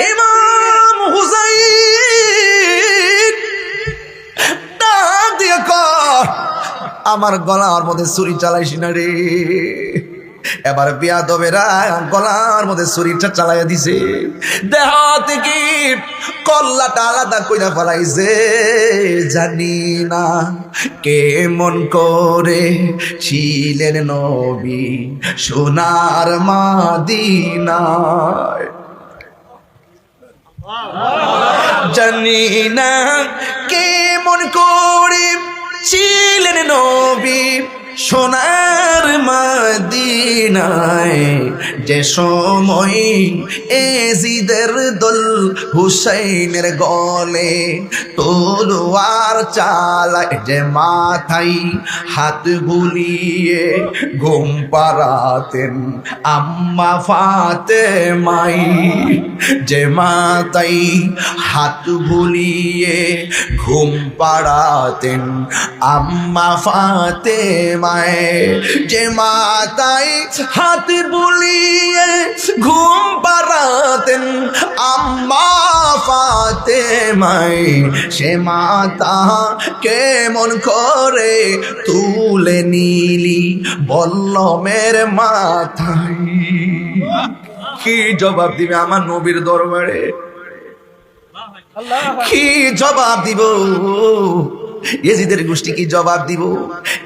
ইমাম হুসাইন ডাক দিয়ে কয়, আমার গলার মধ্যে ছুরি চালাইস না রে। এবার বিয়াদবেরা গলার মধ্যে ছুরিটা চালাইয়া দিছে, দেহ থেকে কল্লাটা আলাদা কইরা ফেলাইছে। জানি না কেমন করে ছিলেন নবী সোনার মাদিনায়, জানি না কেমন করে ছিলেন নবী সোনার মাদিনায়, যে সময় এজিদের দল হুসাইনের গলে তলোয়ার চালায়, যে মাথায় হাত বুলিয়ে ঘুম পাড়াতেন আম্মা ফাতেমাই, যে মাথায় হাত বুলিয়ে ঘুম পাড়াতেন আম্মা ফাতেমায়, যে মাথায় হাত বুলিয়ে ঘুম পাড়াতেন আম্মা ফাতেমায়, সে মাতা কেমন করে তুলে নিলি বল্লমের মাথায়। কি জবাব দিবে আমার নবীর দরবারে? কি জবাব দিব? ইয়েজিদের গোষ্ঠী কি জবাব দিব?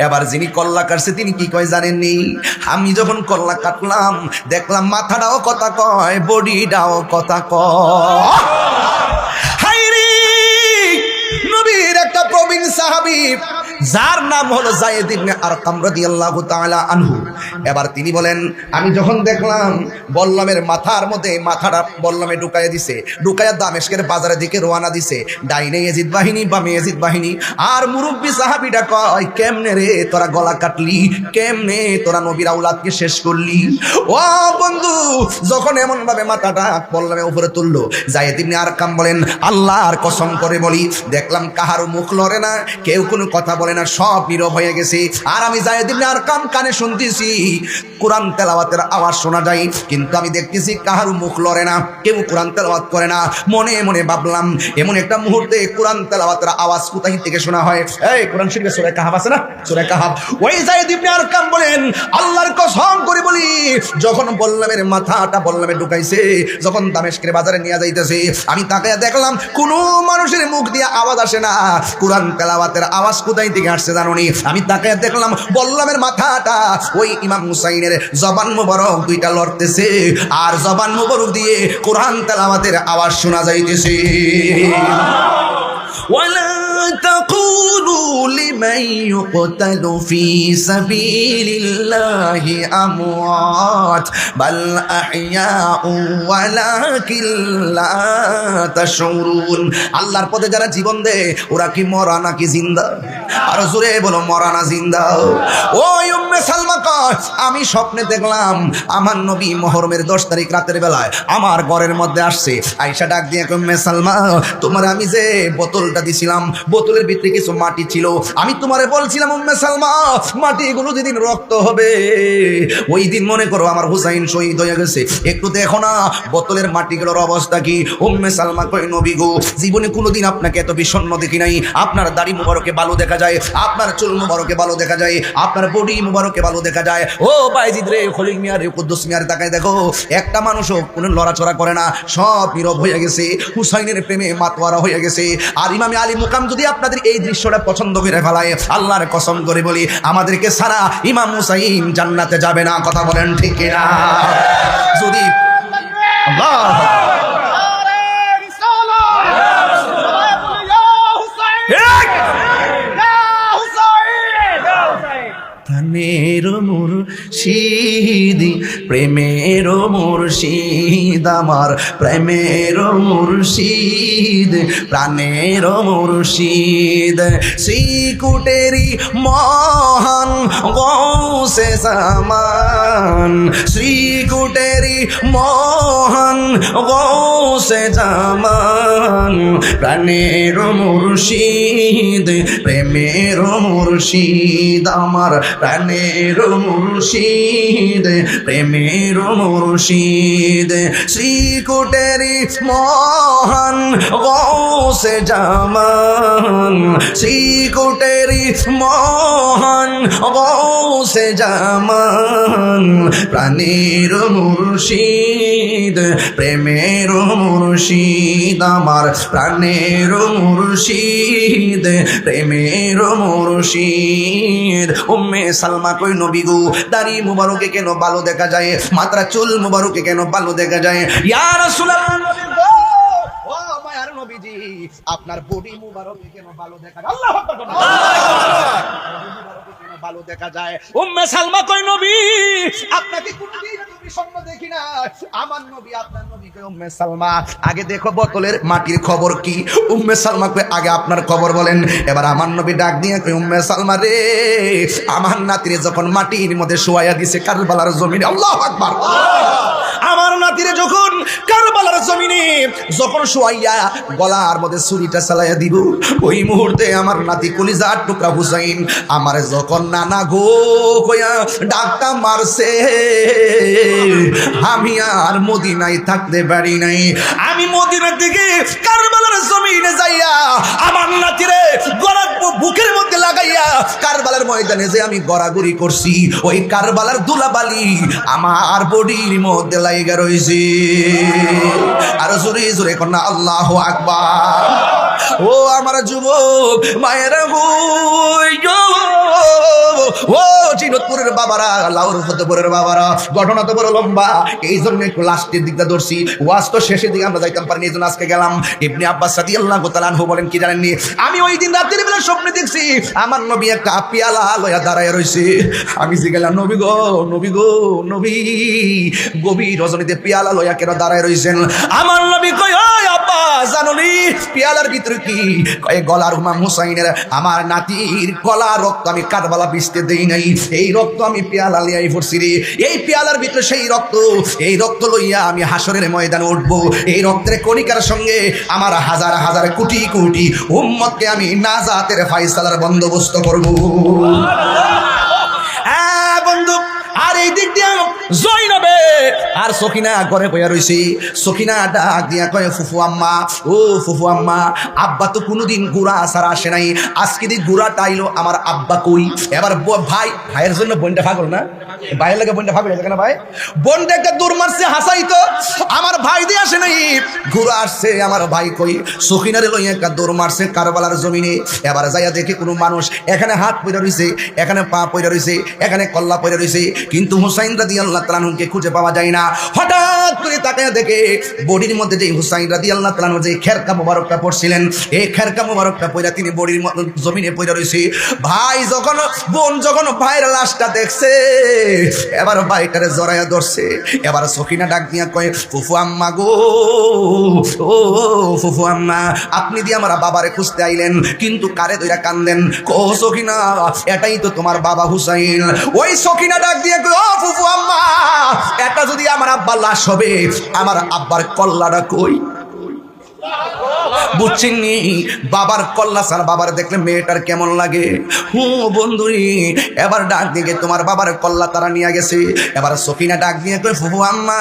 এবার যিনি কল্লা কাটছে তিনি কি কয় জানেননি? আমি যখন কল্লা কাটলাম দেখলাম মাথাটাও কথা কয়, বডিটাও কথা কয়। হায়রে, নবীর একটা প্রবীণ সাহাবী যার নাম হলো যায়েদ ইবনে আরকাম রাদিয়াল্লাহু তাআলা আনহু। এবার তিনি বলেন, আমি যখন দেখলাম বল্লমের মাথার মধ্যে মাথাটা বল্লমে ঢুকাইয়া দিছে, ঢুকাইয়া দামেস্কের বাজারের দিকে রওনা দিছে, ডাইনে ইয়াজিদ বাহিনী বামে ইয়াজিদ বাহিনী। আর মুরব্বী সাহাবীটা কয়, কেমনে রে তোরা গলা কাটলি, কেমনে তোরা নবীর আওলাদকে শেষ করলি? ও বন্ধু, যখন এমন ভাবে মাথাটা বল্লমে উপরে তুললো, যায়েদ ইবনে আরকাম বলেন, আল্লাহর কসম করে বলি দেখলাম কাহারও মুখ লড়ে না, কেউ কোনো কথা বলে না, সব নীরব হয়ে গেছে। আর আমি যায়েদ ইবনে আরকাম কানে শুনতেছি কোরআন তেলাওয়াতের আওয়াজ শোনা যায়, কিন্তু আমি দেখতেছি কাহারও মুখ লড়ে না, কেউ কোরআন তেলাওয়াত করে না। মনে মনে ভাবলাম এমন একটা মুহূর্তে কোরআন তেলাওয়াতের আওয়াজ কোথায় থেকে শোনা হয়? এই কোরআন শরীফে সূরা কাহাফ আছে না, সূরা কাহাফ। ওই যায়েদ ইবনে আরকাম বলেন, আল্লাহর কসম করে বলি যখন বল্লমের মাথাটা বল্লমে ঢুকাইছে, যখন দামেস্কের বাজারে নিয়ে যাইতেছে, আমি তাকায়া দেখলাম কোনো মানুষের মুখ দিয়ে আওয়াজ আসে না, কোরআন তেলাওয়াতের আওয়াজ কোথায় থেকে আসছে জানোনি? আমি তাকায়া দেখলাম বল্লমের মাথাটা ওই ইমাম হুসাইনের জবান মুবারক দুইটা লড়তেছে, আর জবান মুবারক দিয়ে কোরআন তেলাওয়াতের আওয়াজ শোনা যাইতেছে। ওয়ালা তাকুলু লিমান ইউকতালু ফি সাবিলিল্লাহি আমওয়াত বাল আহইয়াউ ওয়ালাকিন লা তাশউরুন। আল্লাহর পথে যারা জীবন দেয় ওরা কি মরা নাকি জিন্দা? আর জোরে বলো, মরা না জিন্দা? ওই উম্মে সালমা কয়, আমি স্বপ্নে দেখলাম আমার নবী মুহররমের 10 তারিখ রাতের বেলায় আমার ঘরের মধ্যে আসছে। আয়েশা ডাক দিয়ে কয়, উম্মে সালমা, তোমার আমি যে বোতলটা দিছিলাম, বোতলের ভিতরে কিছু মাটি ছিল, আমি তোমারে বলছিলাম উম্মে সালমা মাটিগুলো যেদিন রক্ত হবে ওই দিন মনে করো আমার হুসাইন শহীদ হয়ে গেছে, একটু দেখো না বোতলের মাটিগুলোর অবস্থা কি। উম্মে সালমা কয়, নবী গো, জীবনে কোনোদিন আপনাকে এত বিষণ্ণ দেখি নাই। আপনার দাড়ি মুবারকে ভালো দেখা যায়, আপনার চুল মুবারকে ভালো দেখা যায়, আপনার বডি মুবারকে ভালো দেখা যায়। ও বাইজিদ রে, খলিল মিয়া রে, কুদ্দুস মিয়া রে, তাকায় দেখো একটা মানুষও কোনো লড়াচড়া করে না, সব নীরব হয়ে গেছে, হুসাইনের প্রেমে মাতোয়ারা হয়ে গেছে। আর ইমামে আলী মুকাম যদি আপনাদের এই দৃশ্যটা পছন্দ করে ফেলায়, আল্লাহর কসম করে বলি আমাদেরকে সারা ইমাম হুসাইন জান্নাতে যাবে না। কথা বলেন ঠিক না? যদি আল্লাহ প্রাণের মুর্শিদ, প্রেমের মুর্শিদ, আমার প্রেমের মুর্শিদ, প্রাণের মুর্শিদ, শ্রীকুটেরি মহান গৌসে জামান, শ্রীকুটেরি মহান গৌসে জামান প্রাণের মুর্শিদ প্রেমের মুর্শিদ আমার প্রাণের মুর্শিদ প্রেমের মুর্শিদ শ্রীকুটেরি মহান গৌসে জামান শ্রীকুটেরি মহান গৌসে জামান প্রাণের মুর্শিদ প্রেমের মুর্শিদ আমার প্রাণের মুর্শিদ প্রেমের মুর্শিদ উম্মে সালমা কই নবী গো দাড়ি মুবারকে কেন ভালো দেখা যায় মাত্রা চুল মুবারকে কেন ভালো দেখা যায় ইয়া রাসূলুল্লাহ নবী গো ও মায়ার নবীজি আপনার বডি মুবারকে কেন ভালো দেখা যায় আল্লাহু আকবার ভালো দেখা যায় উম্মে সালমা কই নবী আপনাকে কোনদিন নবী স্বপ্ন দেখি না আমার নবী আপনার নবী কই উম্মে সালমা আগে দেখো বোতলের মাটির খবর কি উম্মে সালমা কই আগে আপনার খবর বলেন এবার আমার নবী ডাক দিয়ে কই উম্মে সালমা রে আমার নাতিরে যখন মাটির মধ্যে শোয়ায়া দিছে কারবালার জমিনে আল্লাহু আকবার আমার নাতিরে যখন কারবালার জমিনে যখন শোয়াইয়া গলার মধ্যে ছুরিটা চালাইয়া দিব ওই মুহূর্তে আমার নাতি কলিজার টুকরা হুসাইন আমারে যখন নানা গো কইয়া ডাকটা মারছে আমি আর মদিনায় থাকতে পারি নাই আমি মদিনা থেকে কারবালার জমিনে যাইয়া আমার নাতিরে গলার বুকের মধ্যে লাগাইয়া কারবালার ময়দানে যে আমি গড়াগড়ি করছি ওই কারবালার দুলাবালি আমার বডির মধ্যে লাইগা রইছে আর জোরে জোরে কন্যা আল্লাহু আকবার ও আমার যুবক মায়েরা গো ও চিনতপুরের বাবারা লাউর ফতেপুরের বাবারা ঘটনা তো বড় লম্বা এই জন্য একটু লাস্টের দিকটা ধরছি ওয়াজ তো শেষের দিকে আমরা যাইতাম পারিনি এই জন্য আজকে গেলাম ইবনে আব্বাস রাদিয়াল্লাহু তাআলা আনহু বলেন কি জানেননি আমি ওই দিন রাতের বেলা স্বপ্নে দেখছি আমার নবী একটা পেয়ালা লইয়া দাঁড়ায় রইছে আমি জিজ্ঞাসা নবী গো নবী গো নবী গভীর রজনীতে পেয়ালা লইয়া কেন দাঁড়ায় রইছেন আমার নবী কই ওই আব্বা জানোনি পেয়ালার ভিতরে কি কয় গলার ইমাম হুসাইনের আমার নাতির গলা রক্ত আমি কারবালা বিছতে দেই নাই এই রক্ত আমি পেয়ালা লিয়াই পড়ছি রে এই পেয়ালার ভিতরে সেই রক্ত এই রক্ত লইয়া আমি হাসরের ময়দানে উঠব এই রক্তের কণিকার সঙ্গে আমার হাজার হাজার কোটি কোটি উম্মতকে আমি নাজাতের ফায়সালার বন্দোবস্ত করব হ্যাঁ বন্ধু আর এই দিক দিয়ে জয়নবে আর সখিনা ঘরে বইয়া রইছে সখিনা ডাক দিয়া কয় ফুফু আম্মা ও ফুফু আম্মা আব্বা তো কোনোদিন গুড়া ছাড়া আসে নাই আজকে দিন গুড়াটা আইলো আমার আব্বা কই এবার ভাইয়ের জন্য বোনটা পাগল না ভাইয়ের লাগে বোনটা পাগল কেন ভাই বোনটা একটা দৌড় মারছে হাসাইতো আমার ভাই দিয়ে আসে নাই গুড়া আসছে আমার ভাই কই সখিনারে লইয়া একটা দৌড় মারছে কারবালার জমিনে এবার যাইয়া দেখে কোনো মানুষ এখানে হাত পইরা রইছে এখানে পা পইরা রইছে এখানে কল্লা পইরা রইছে কিন্তু হুসাইন রাদিয়াল্লাহু তাআলা আনহুকে খুঁজে পাওয়া যায় না হঠাৎ করে তাকায় দেখে বডির মধ্যে যে হুসাইন রাদিয়াল্লাহু তাআলা আনহু যে খেরকা মোবারকটা পড়ছিলেন এই খেরকা মোবারকটা পইরা তিনি বডির জমিনে পইরা রইছে ভাই যখন বোন যখন ভাইয়ের লাশটা দেখছে এবার ভাইটারে জড়াইয়া ধরছে এবার সখিনা ডাক দিয়া কয় ফুফু আম্মা গো ও ফুফু আম্মা আপনি দিয়ে আমার বাবারে খুঁজতে আইলেন কিন্তু কারে ধইরা কান্দেন কো সখিনা এটাই তো তোমার বাবা হুসাইন ওই সখিনা ডাক দিয়ে কয় ও ফুফু আম্মা এটা যদি আমার আব্বার লাশ হবে আমার আব্বার কল্লাটা কই বুঝছেননি বাবার কল্লা ছাড়া বাবার দেখলে মেয়েটার কেমন লাগে বন্ধুরি এবার ডাক দিয়ে তোমার বাবার কল্লা তারা নিয়ে গেছে এবার সখিনা ডাক দিয়ে কই ফুফু আম্মা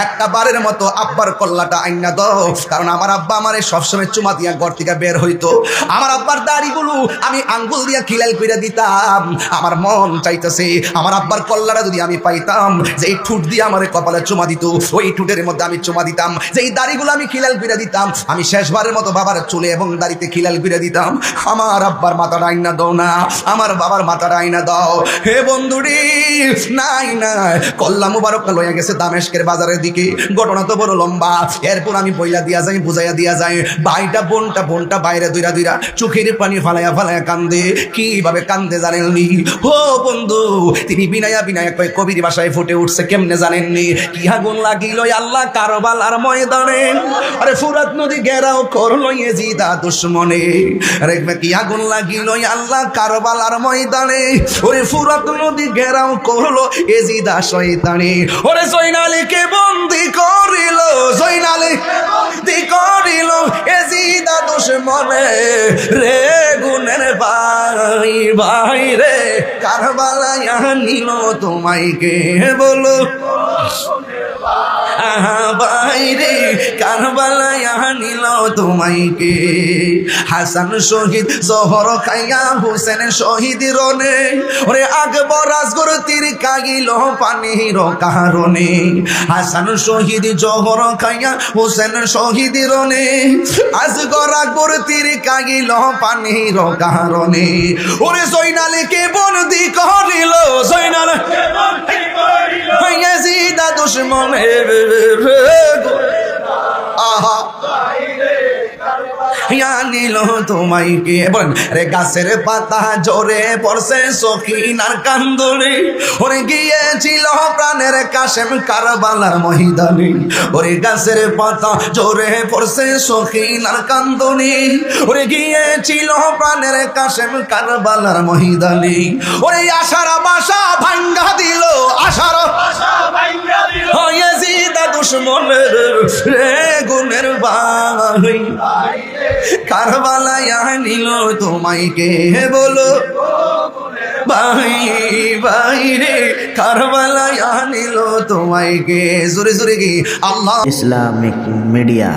একটা বারের মতো আব্বার কল্লাটা আইনা দাও কারণ আমার আব্বা আমারে সবসময় চুমা দিয়া ঘর থেকে বের হইতো আমার আব্বার দাড়িগুলো আমি আঙ্গুল দিয়া খিলাল কইরা দিতাম আমার মন চাইতেছে আমার আব্বার কল্লাটা যদি আমি পাইতাম যে এই ঠুট দিয়ে আমার কপালে চুমা দিত ওই ঠুটের মধ্যে আমি চুমা দিতাম যে এই দাড়িগুলো আমি খিলাল কইরা দিতাম আমি শেষবারের মতো বাবার চুলে এবং দাড়িতে খিলাল করে দিতাম আমার আব্বার মাথাটা আইনা দাও না আমার বাবার মাথাটা আইনা দাও হে বন্ধুরি নাই নাই কল্লা মুবারকটা লইয়া গেছে দামেস্কের বাজারের দিকে ঘটনা তো বড় লম্বা এরপর আমি বইলা দিয়া যাই বুঝাইয়া দিয়া যাই ভাইটা বোনটা বাইরে দুইরা দুইরা চোখের পানি ফালাইয়া ফালাইয়া কান্দে কিভাবে কান্দে জানেননি ও বন্ধু তিনি বিনায়া বিনায়া কয় কবির ভাষায় ফুটে উঠছে কেমনে জানেননি কি আগুন লাগিল আল্লাহ কারবালার ময়দানে আরে ফুরাত নদী ঘেরাও করলো ইয়েজিদা দুশমনে রেখবে কি আগুন লাগিল আল্লাহ কারবালার ময়দানে ওরে ফুরাত নদী ঘেরাও করলো ইয়েজিদা শয়তানে ওরে জয়নালীকে বন্দী করিল জয়নালী ভাই ভাই রে কারবালায় নিল তোমায় কে বলো ভাই রে কারবালায় নিল তোমায় কে হাসান শহীদ জহর খাইয়া হুসেন শহীদ রনে ওরে আকবর আসগর তীর কাগিল পানির কারণে হাসান শহীদ জহর খাইয়া হুসেন শহীদ রনে আসগর আকবর তীর কাগিল পানির কারণে ওরে জয়নালকে বন্দি করিল জয়নাল ইয়াজিদা দুশমনের আহা নিল তোমায় কে বলেন রে গাছের পাতা জোরে পড়ছে সখিনার কান্দরে ওরে গিয়েছিল প্রাণের কাশেম কারবালার ময়দানে ওরে গাছের পাতা জোরে পড়ছে সখিনার কান্দরে ওরে গিয়েছিল প্রাণের কাশেম কারবালার ময়দানে ওরে আশার বাসা ভাঙ্গা দিল আশার বাসা ভাঙ্গা দিল ইয়াজিদ দুশমনের রে গুনের ভাই কারবালায় নিল তোমায় কে বলো ভাই ভাই রে কারবালায় নিল তোমায় কে জোরে জোরে কি আল্লাহ ইসলামিক মিডিয়া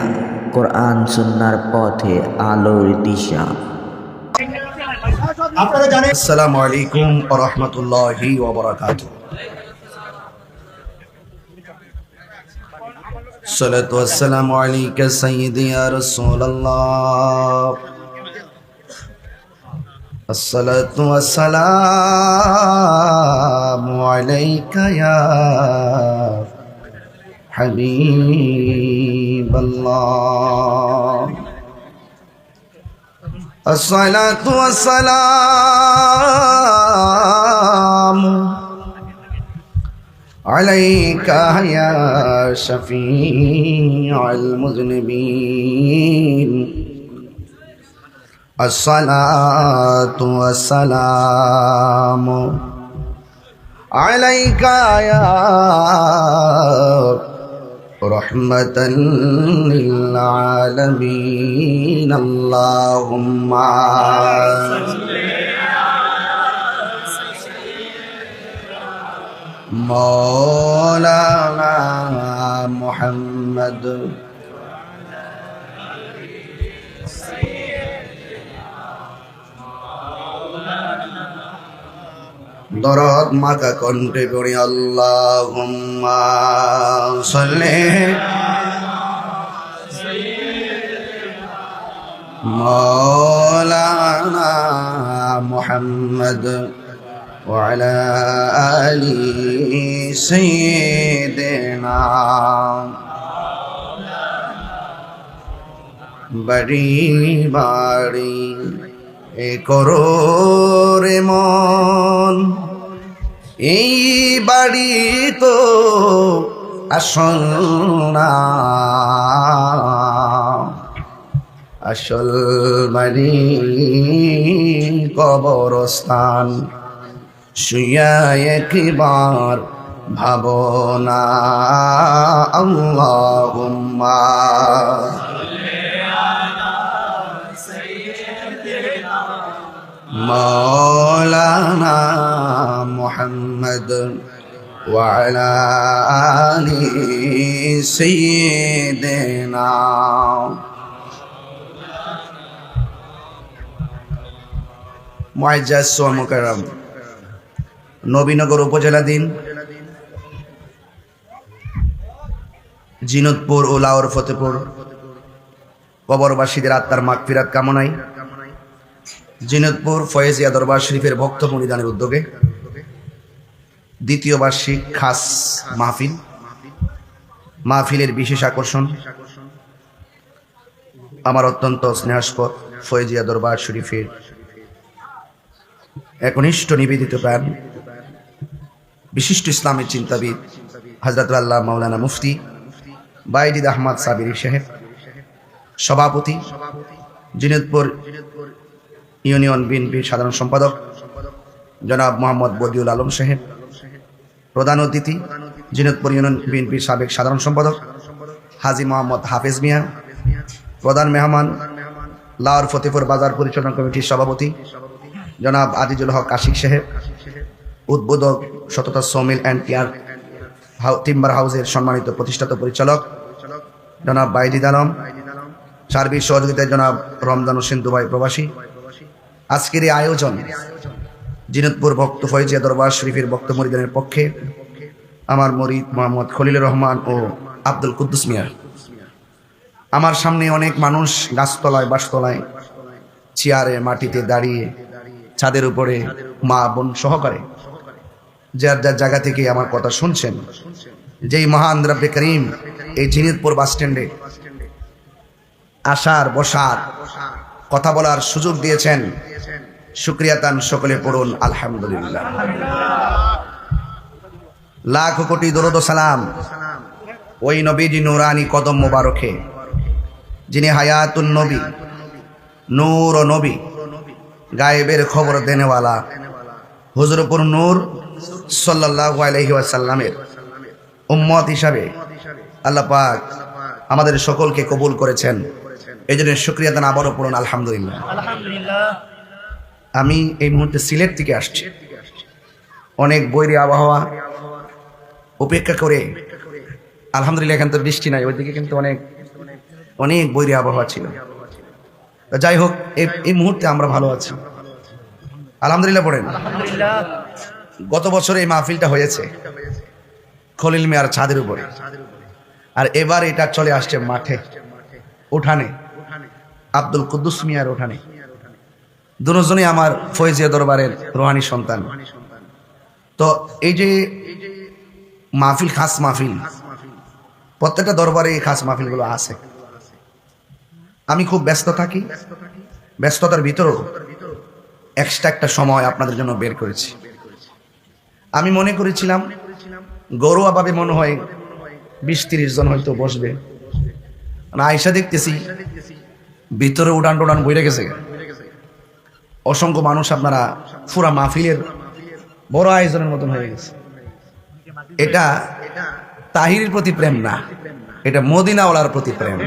কোরআন সুন্নাহর পথে আলোর দিশা। আপনারা জানেন আসসালামু আলাইকুম ওয়া রাহমাতুল্লাহি ওয়া বারাকাতুহু الصلاة والسلام عليك سيدي يا رسول الله الصلاة والسلام عليك يا حبيب الله الصلاة والسلام عليك يا شفيع المذنبين الصلاة والسلام عليك يا رحمة للعالمين اللهم مولانا محمد দরদ মাকা কণ্ঠে পড়ি আল্লাহুম্মা সাল্লি مولانا محمد وعلى آل سيدنا বাড়ি বাড়ি এ করো রে মন এই বাড়ি তো আসল না আসল বাড়ি কবরস্থান শুয়া একবার ভাবনা আল্লাহুম্মা مولانا محمد وعلى آل سيدنا মুআজ্জাজ ওয়া মুকাররম নবীনগর উপজেলাধীন জিনতপুর ও লাহোর ফতেপুর কবরবাসীদের আত্মার মাগফিরাত কামনায় জিনতপুর ফয়েজিয়া দরবার শরীফের ভক্ত মনিদানের উদ্যোগে দ্বিতীয় বার্ষিক খাস মাহফিলের বিশেষ আকর্ষণ আমার অত্যন্ত স্নেহাস্পদ ফয়েজিয়া দরবার শরীফের একনিষ্ঠ নিবেদিত প্রাণ বিশিষ্ট ইসলামের চিন্তাবিদ হযরত আল্লাহ মাওলানা মুফতি বাইজিদ আহমদ সাবিরি সাহেব, সভাপতি জিনতপুর ইউনিয়ন বিএনপির সাধারণ সম্পাদক জনাব মোহাম্মদ বদিউল আলম সাহেব, প্রধান অতিথি জিনতপুর ইউনিয়ন বিএনপির সাবেক সাধারণ সম্পাদক হাজী মোহাম্মদ হাফেজ মিয়া, প্রধান মেহমান লাহোর ফতেপুর বাজার পরিচালনা কমিটির সভাপতি জনাব আজিজুল হক আশিক সাহেব, উদ্বোধক সততা সমিল অ্যান্ড টিম্বার হাউসের সম্মানিত প্রতিষ্ঠাতা পরিচালক জনাব বাইজিদ আলম, সার্বিক সহযোগিতায় জনাব রমজান হোসেন দুবাই প্রবাসী। আজকের এই আয়োজন জিনতপুর ভক্ত ফয়জিয়া দরবার শরীফের ভক্ত মরিদানের পক্ষে আমার মরিদ মোহাম্মদ খলিলুর রহমান ও আব্দুল কুদ্দুস মিয়া। আমার সামনে অনেক মানুষ গাছতলায় বাসতলায় চেয়ারে মাটিতে দাঁড়িয়ে ছাদের উপরে মা বোন সহকারে যার যার জায়গা থেকে আমার কথা শুনছেন। যেই মহান রব্বে করিম এই জিনিতপুর বাস স্ট্যান্ডে আসার বসার কথা বলার সুযোগ দিয়েছেন, শুকরিয়া তান সকলে পড়ুন আলহামদুলিল্লাহ। লাখ কোটি দরুদ ও সালাম ওই নবীজি নুরানি কদম মোবারকে, যিনি হায়াতুন নবী, নূর ও নবী, গায়েবের খবর দেনেওয়ালা হুজুরপুর নূর সাল্লাল্লাহু আলাইহি ওয়াসাল্লামের উম্মত হিসাবে আল্লাহ পাক আমাদের সকলকে কবুল করেছেন। এই জন্য শুকরিয়া দান আবারও পড়ুন আলহামদুলিল্লাহ। আমি এই মুহূর্তে সিলেট থেকে আসছি, অনেক বৈরী আবহাওয়া উপেক্ষা করে আলহামদুলিল্লাহ। এখানে তো বৃষ্টি নাই, ওইদিকে কিন্তু অনেক অনেক বৈরী আবহাওয়া ছিল। যাই হোক, এই মুহূর্তে আমরা ভালো আছি আলহামদুলিল্লাহ। পড়েন গত বছর এই মাহফিলটা হয়েছে খলিল মিয়ার ছাদের উপরে, আর এবার এটা চলে আসছে মাঠে, উঠানে, আব্দুল কুদ্দুস মিয়ার উঠানে। দুজনই আমার ফয়জিয়া দরবারের রুহানি সন্তান। তো এই যে মাহফিল, খাস মাহফিল, প্রত্যেকটা দরবারে এই খাস মাহফিলগুলো আছে। আমি খুব ব্যস্ত থাকি, ব্যস্ততার ভিতরেও এক্সট্রা একটা সময় আপনাদের জন্য বের করেছি। আমি মনে করেছিলাম গৌরবাভাবে মনে হয় 20-30 জন হয়তো বসবে, আয়সা দেখতেছি ভিতরে উড়ান টোড়ান বইরে গেছে, অসংখ্য মানুষ। আপনারা পুরা মাহফিলের বড় আয়োজনের মতন হয়ে গেছে। এটা তাহিরের প্রতি প্রেম না, এটা মদিনাওয়ালার প্রতি প্রেম।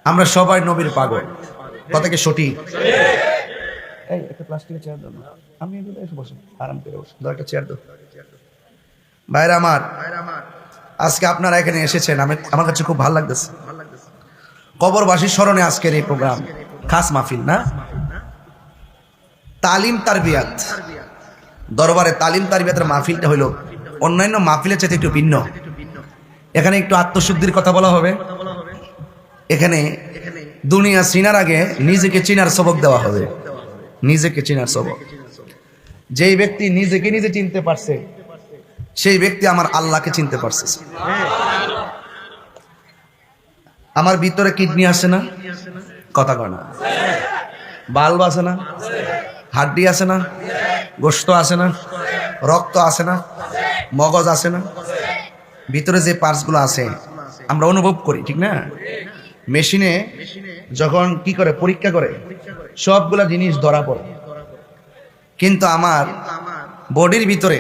আমরা সবাই নবীর পাগল, কথা কি সঠিক? এই একটা প্লাস্টিকের চেয়ার দাও না, আমি এসে বসে আরাম করে বসে দাও, একটা চেয়ার দাও। ভাইরা আমার, আজকে আপনারা এখানে এসেছেন, আমার কাছে খুব ভালো লাগতেছে। কবরবাসীর স্মরণে আজকের এই প্রোগ্রাম, খাস মাহফিল না, তালিম তারবিয়াত দরবারে তালিম তারবিয়াতের মাহফিলটা হইল অন্যান্য মাহফিলের চাইতে একটু ভিন্ন। এখানে একটু আত্মশুদ্ধির কথা বলা হবে, এখানে দুনিয়া চিনার আগে নিজেকে চিনার সবক দেওয়া হবে। নিজেকে চিনার সবক, যেই ব্যক্তি নিজেকে নিজে চিনতে পারছে সেই ব্যক্তি আমার আল্লাহকে চিনতে পারছে। আমার ভিতরে কিডনি আছে না, কথা কয় না, বাল্ব আছে না, হাড্ডি আছে না, গোশত আছে না, রক্ত আছে না, মগজ আছে না, ভিতরে যে পার্টসগুলো আছে আমরা অনুভব করি, ঠিক না? মেশিনে যখন কি করে পরীক্ষা করে সবগুলা জিনিস ধরা পড়ে, কিন্তু আমার বডির ভিতরে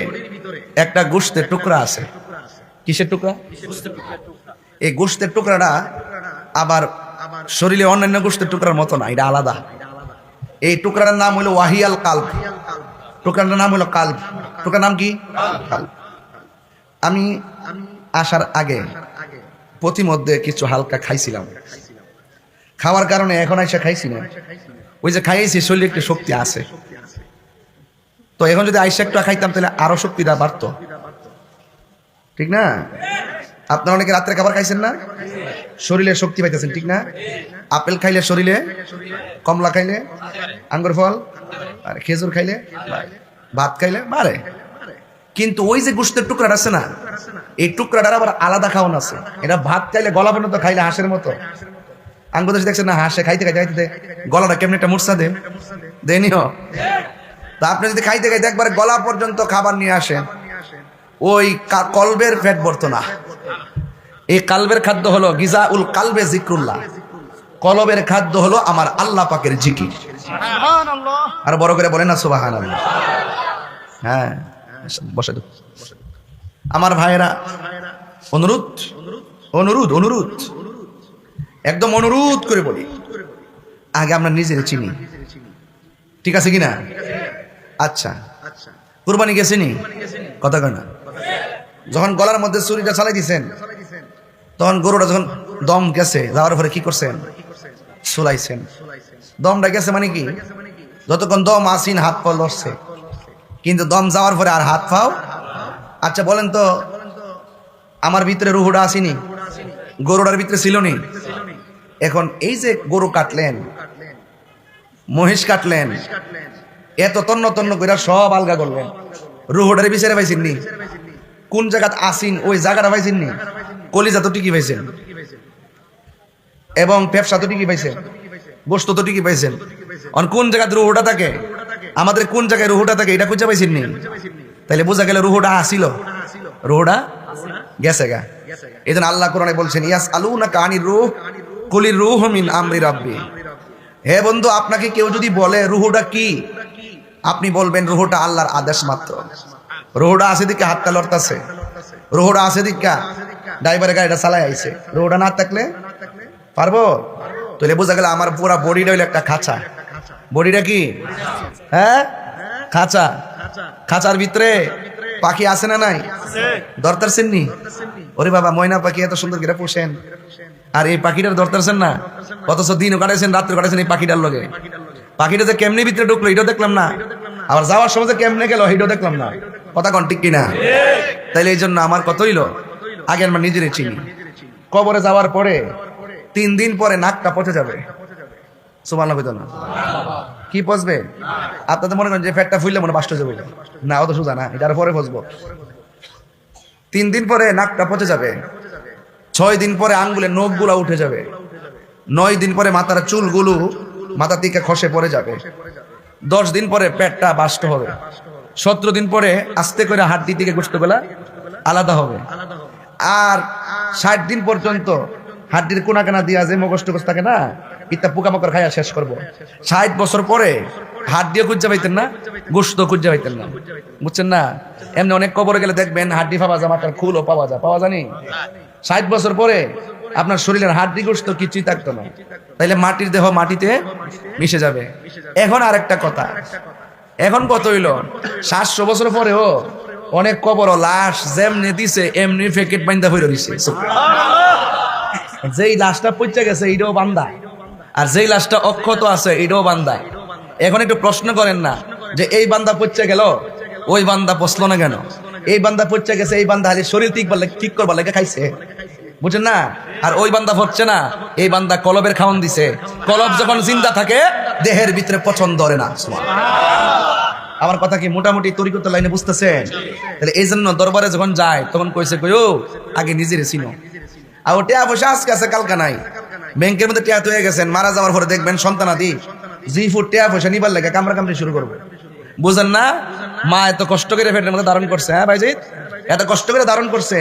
একটা গোশতের টুকরা আছে। কিসের টুকরা? এই গোশতের টুকরাটা আবার শরীরে অন্যান্য গোশতের টুকরার মতো না, এটা আলাদা। এই টুকরাটার নাম হলো ওয়াহিয়াল কালব, টুকরাটার নাম হলো কালব। টুকরার নাম কি? কালব। আমি আসার আগে প্রতিমধ্যে কিছু হালকা খাইছিলাম, খাওয়ার কারণে এখন আইসা খাইছি না, ওই যে খাইয়েছি শরীরে একটু শক্তি আছে। তো এখন যদি আইসা একটু খাইতাম তাহলে আরো শক্তিটা বাড়তো, ঠিক না? আপনারা অনেকে রাত্রে খাবার খাইছেন না, শরীরে শক্তি পাইতেছেন, ঠিক না? আপেল খাইলে শরীরে, কমলা খাইলে, আঙ্গুর ফল আর খেজুর খাইলে, ভাত খাইলে বাড়ে। কিন্তু ওই যে গোশতের টুকরাটা আছে না, এই টুকরাটার আবার আলাদা খাওয়ান আছে। এটা ভাত খাইলে গলা পর্যন্ত খাইলে হাঁসের মতো। আঙ্গুর দেশে দেখছেন না, হাঁসে খাইতে খাইতে খাইতে গলাটা কেমন একটা মুরসা দেনিও। তা আপনি যদি খাইতে খাইতে একবার গলা পর্যন্ত খাবার নিয়ে আসেন, ওই কলবের পেট ভরতো না। এই কালবের খাদ্য হলো গিজাউল কালবে জিক্রুল্লাহ, কলবের খাদ্য হলো আমার আল্লাহ পাকের জিকির। আর বড় করে বলেন না সুবহানাল্লাহ। হ্যাঁ, বসে দাও। আমার ভাইয়েরা, অনুরোধ অনুরোধ অনুরোধ একদম অনুরোধ করে বলি, আগে আমরা নিজের চিনি, ঠিক আছে কিনা? আচ্ছা, কুরবানি গেছেনি? কথা কয় না। যখন গলার মধ্যে ছুরিটা চালাই দিছেন, তখন গরুটা যখন দম গেছে, যাওয়ার পরে কি করছেন? সুলাইছেন। দমটা গেছে মানে কি? যতক্ষণ দম আসিন হাত পা লড়ছে, কিন্তু দম যাওয়ার পরে আর হাত পাও। আচ্ছা বলেন তো, আমার ভিতরে রুহুটা আসেনি? গরুটার ভিতরে ছিল নি? এখন এই যে গরু কাটলেন, মহিষ কাটলেন, এত তন্ন তন্ন করে সব আলগা করলেন, রুহুটারে বিচারে পাইছেন নি? কোন জায়গাত আসিন ওই জায়গাটা পাইছেন নি? কলিজা তো ঠিকই পাইছেন, এবং ব্যবসা তো ঠিকই পাইছেন, গোস্ত তো ঠিকই পাইছেন। কোন জায়গায় রুহুটা থাকে, আমাদের কোন জায়গায় রুহুটা থাকে, এটা খুঁজে পাইছেন নি? তাইলে বোঝা গেল রুহুটা আসিল, রুহুটা গেছে গা। এই জন্য আল্লাহ কোরআনে বলছেন, ইয়াস আলুনাকা আনির রূহ কুলির রূহ মিন আমরি রাব্বি। হে বন্ধু, আপনাকে কেউ যদি বলে রুহুটা কি, আপনি বলবেন রুহুটা আল্লাহর আদেশ মাত্র। রুহুটা আছে দিকে হাতটা লড়তাছে, রুহুটা আছে দিকা ড্রাইভারের গাড়িটা চালাই আইছে, রুহুটা না থাকলে পারবো? তাহলে বোঝা গেল আমার পুরা বডিটা হইলো একটা খাঁচা। বডিটা কি? হ্যাঁ, খাঁচা। খাঁচার ভিতরে পাখি আছে না নাই? দরতারছেন নি? ওরে বাবা, ময়না পাখি এত সুন্দর করে পোষেন, আর এই পাখিটার দরতারছেন না। অথচ দিনও কাটাইছেন, রাত্রে কাটাইছেন এই পাখিটার লগে। পাখিটা যে কেমনি ভিতরে ঢুকলো এটাও দেখলাম না, আবার যাওয়ার সময় যে কেমনে গেল এটাও দেখলাম না। কথা কন ঠিক কিনা? তাইলে এই জন্য আমার কত হইলো, আগে আমরা নিজেরে চিনি। কবরে যাওয়ার পরে 3 দিন পরে নাকটা পচে যাবে। সুবহানাল্লাহ কইতো না? কি পচবে? আপনাদের মনে করেন যে পেটটা ফুললে মনে বাস্ট হয়ে যাবে, না অত সোজা না, এটার পরে পচবো। 3 দিন পরে নাকটা পচে যাবে, 6 দিন পরে আঙ্গুলের নখগুলা উঠে যাবে, 9 দিন পরে মাথার চুলগুলো মাথা থেকে খসে পড়ে যাবে, 10 দিন পরে পেটটা বাস্ট হবে, 17 দিন পরে আস্তে করে হাড্ডি থেকে গোশতগুলা আলাদা হবে, আর 60 দিন পর্যন্ত হাড্ডির কোনা কানা দিয়া যে মগজ টগজ থাকে না, ইত্যা পোকামাকড় খাইয়া শেষ করবো। 60 বছর পরে হাড্ডিও খুঁজে পাইতেন না, গোশত খুঁজে পাইতেন না, বুঝছেন না? এমনি অনেক কবরে গেলে দেখবেন হাড্ডি পাওয়া যায়, মাথার খুলও পাওয়া যায়, পাওয়া জানি। 60 বছর পরে আপনার শরীরের হাড্ডি গোশত কিছুই থাকতো না, তাইলে মাটির দেহ মাটিতে মিশে যাবে। এখন আরেকটা কথা, এখন কত হইল 700 বছর পরেও অনেক কবর লাশ যেমনি দিছে এমনি প্যাকেট বাইন্দা হইল দিছে। যেই লাশটা পচে গেছে এটাও বান্দা, আর যেই লাশটা অক্ষত আছে এটাও বান্দা। এখন একটু প্রশ্ন করেন না যে এই বান্দা পচে গেল, ওই বান্দা পচলো না কেন? এই বান্দা পচে গেছে, এই বান্দা হালি শরীর ঠিক করবার লেগে খাইছে, বুঝছেন না? আর ওই বান্দা হচ্ছে না, এই বান্দা কলবের খাওয়ান দিছে। কলব যখন জিন্দা থাকে দেহের ভিতরে পছন্দ ধরে না। আমার কথা কি মোটামুটি তরিকত লাইনে বুঝতেছেন? তাহলে এই জন্য দরবারে যখন যায় তখন কইছে কইও আগে নিজের চিনো। আর ও টিয়া পয়সা আজকে আছে কালকা নাই, ব্যাংকের মধ্যে টিয়া হয়ে গেছেন, মারা যাওয়ার পরে দেখবেন সন্তানাদি জি ফুট টিয়া পয়সা নিবার লাগে কামড়া কামড়ি শুরু করবে। বুঝেন না? মা এত কষ্ট করে পেটের মধ্যে ধারণ করছে, হ্যাঁ ভাইজিৎ, এত কষ্ট করে ধারণ করছে।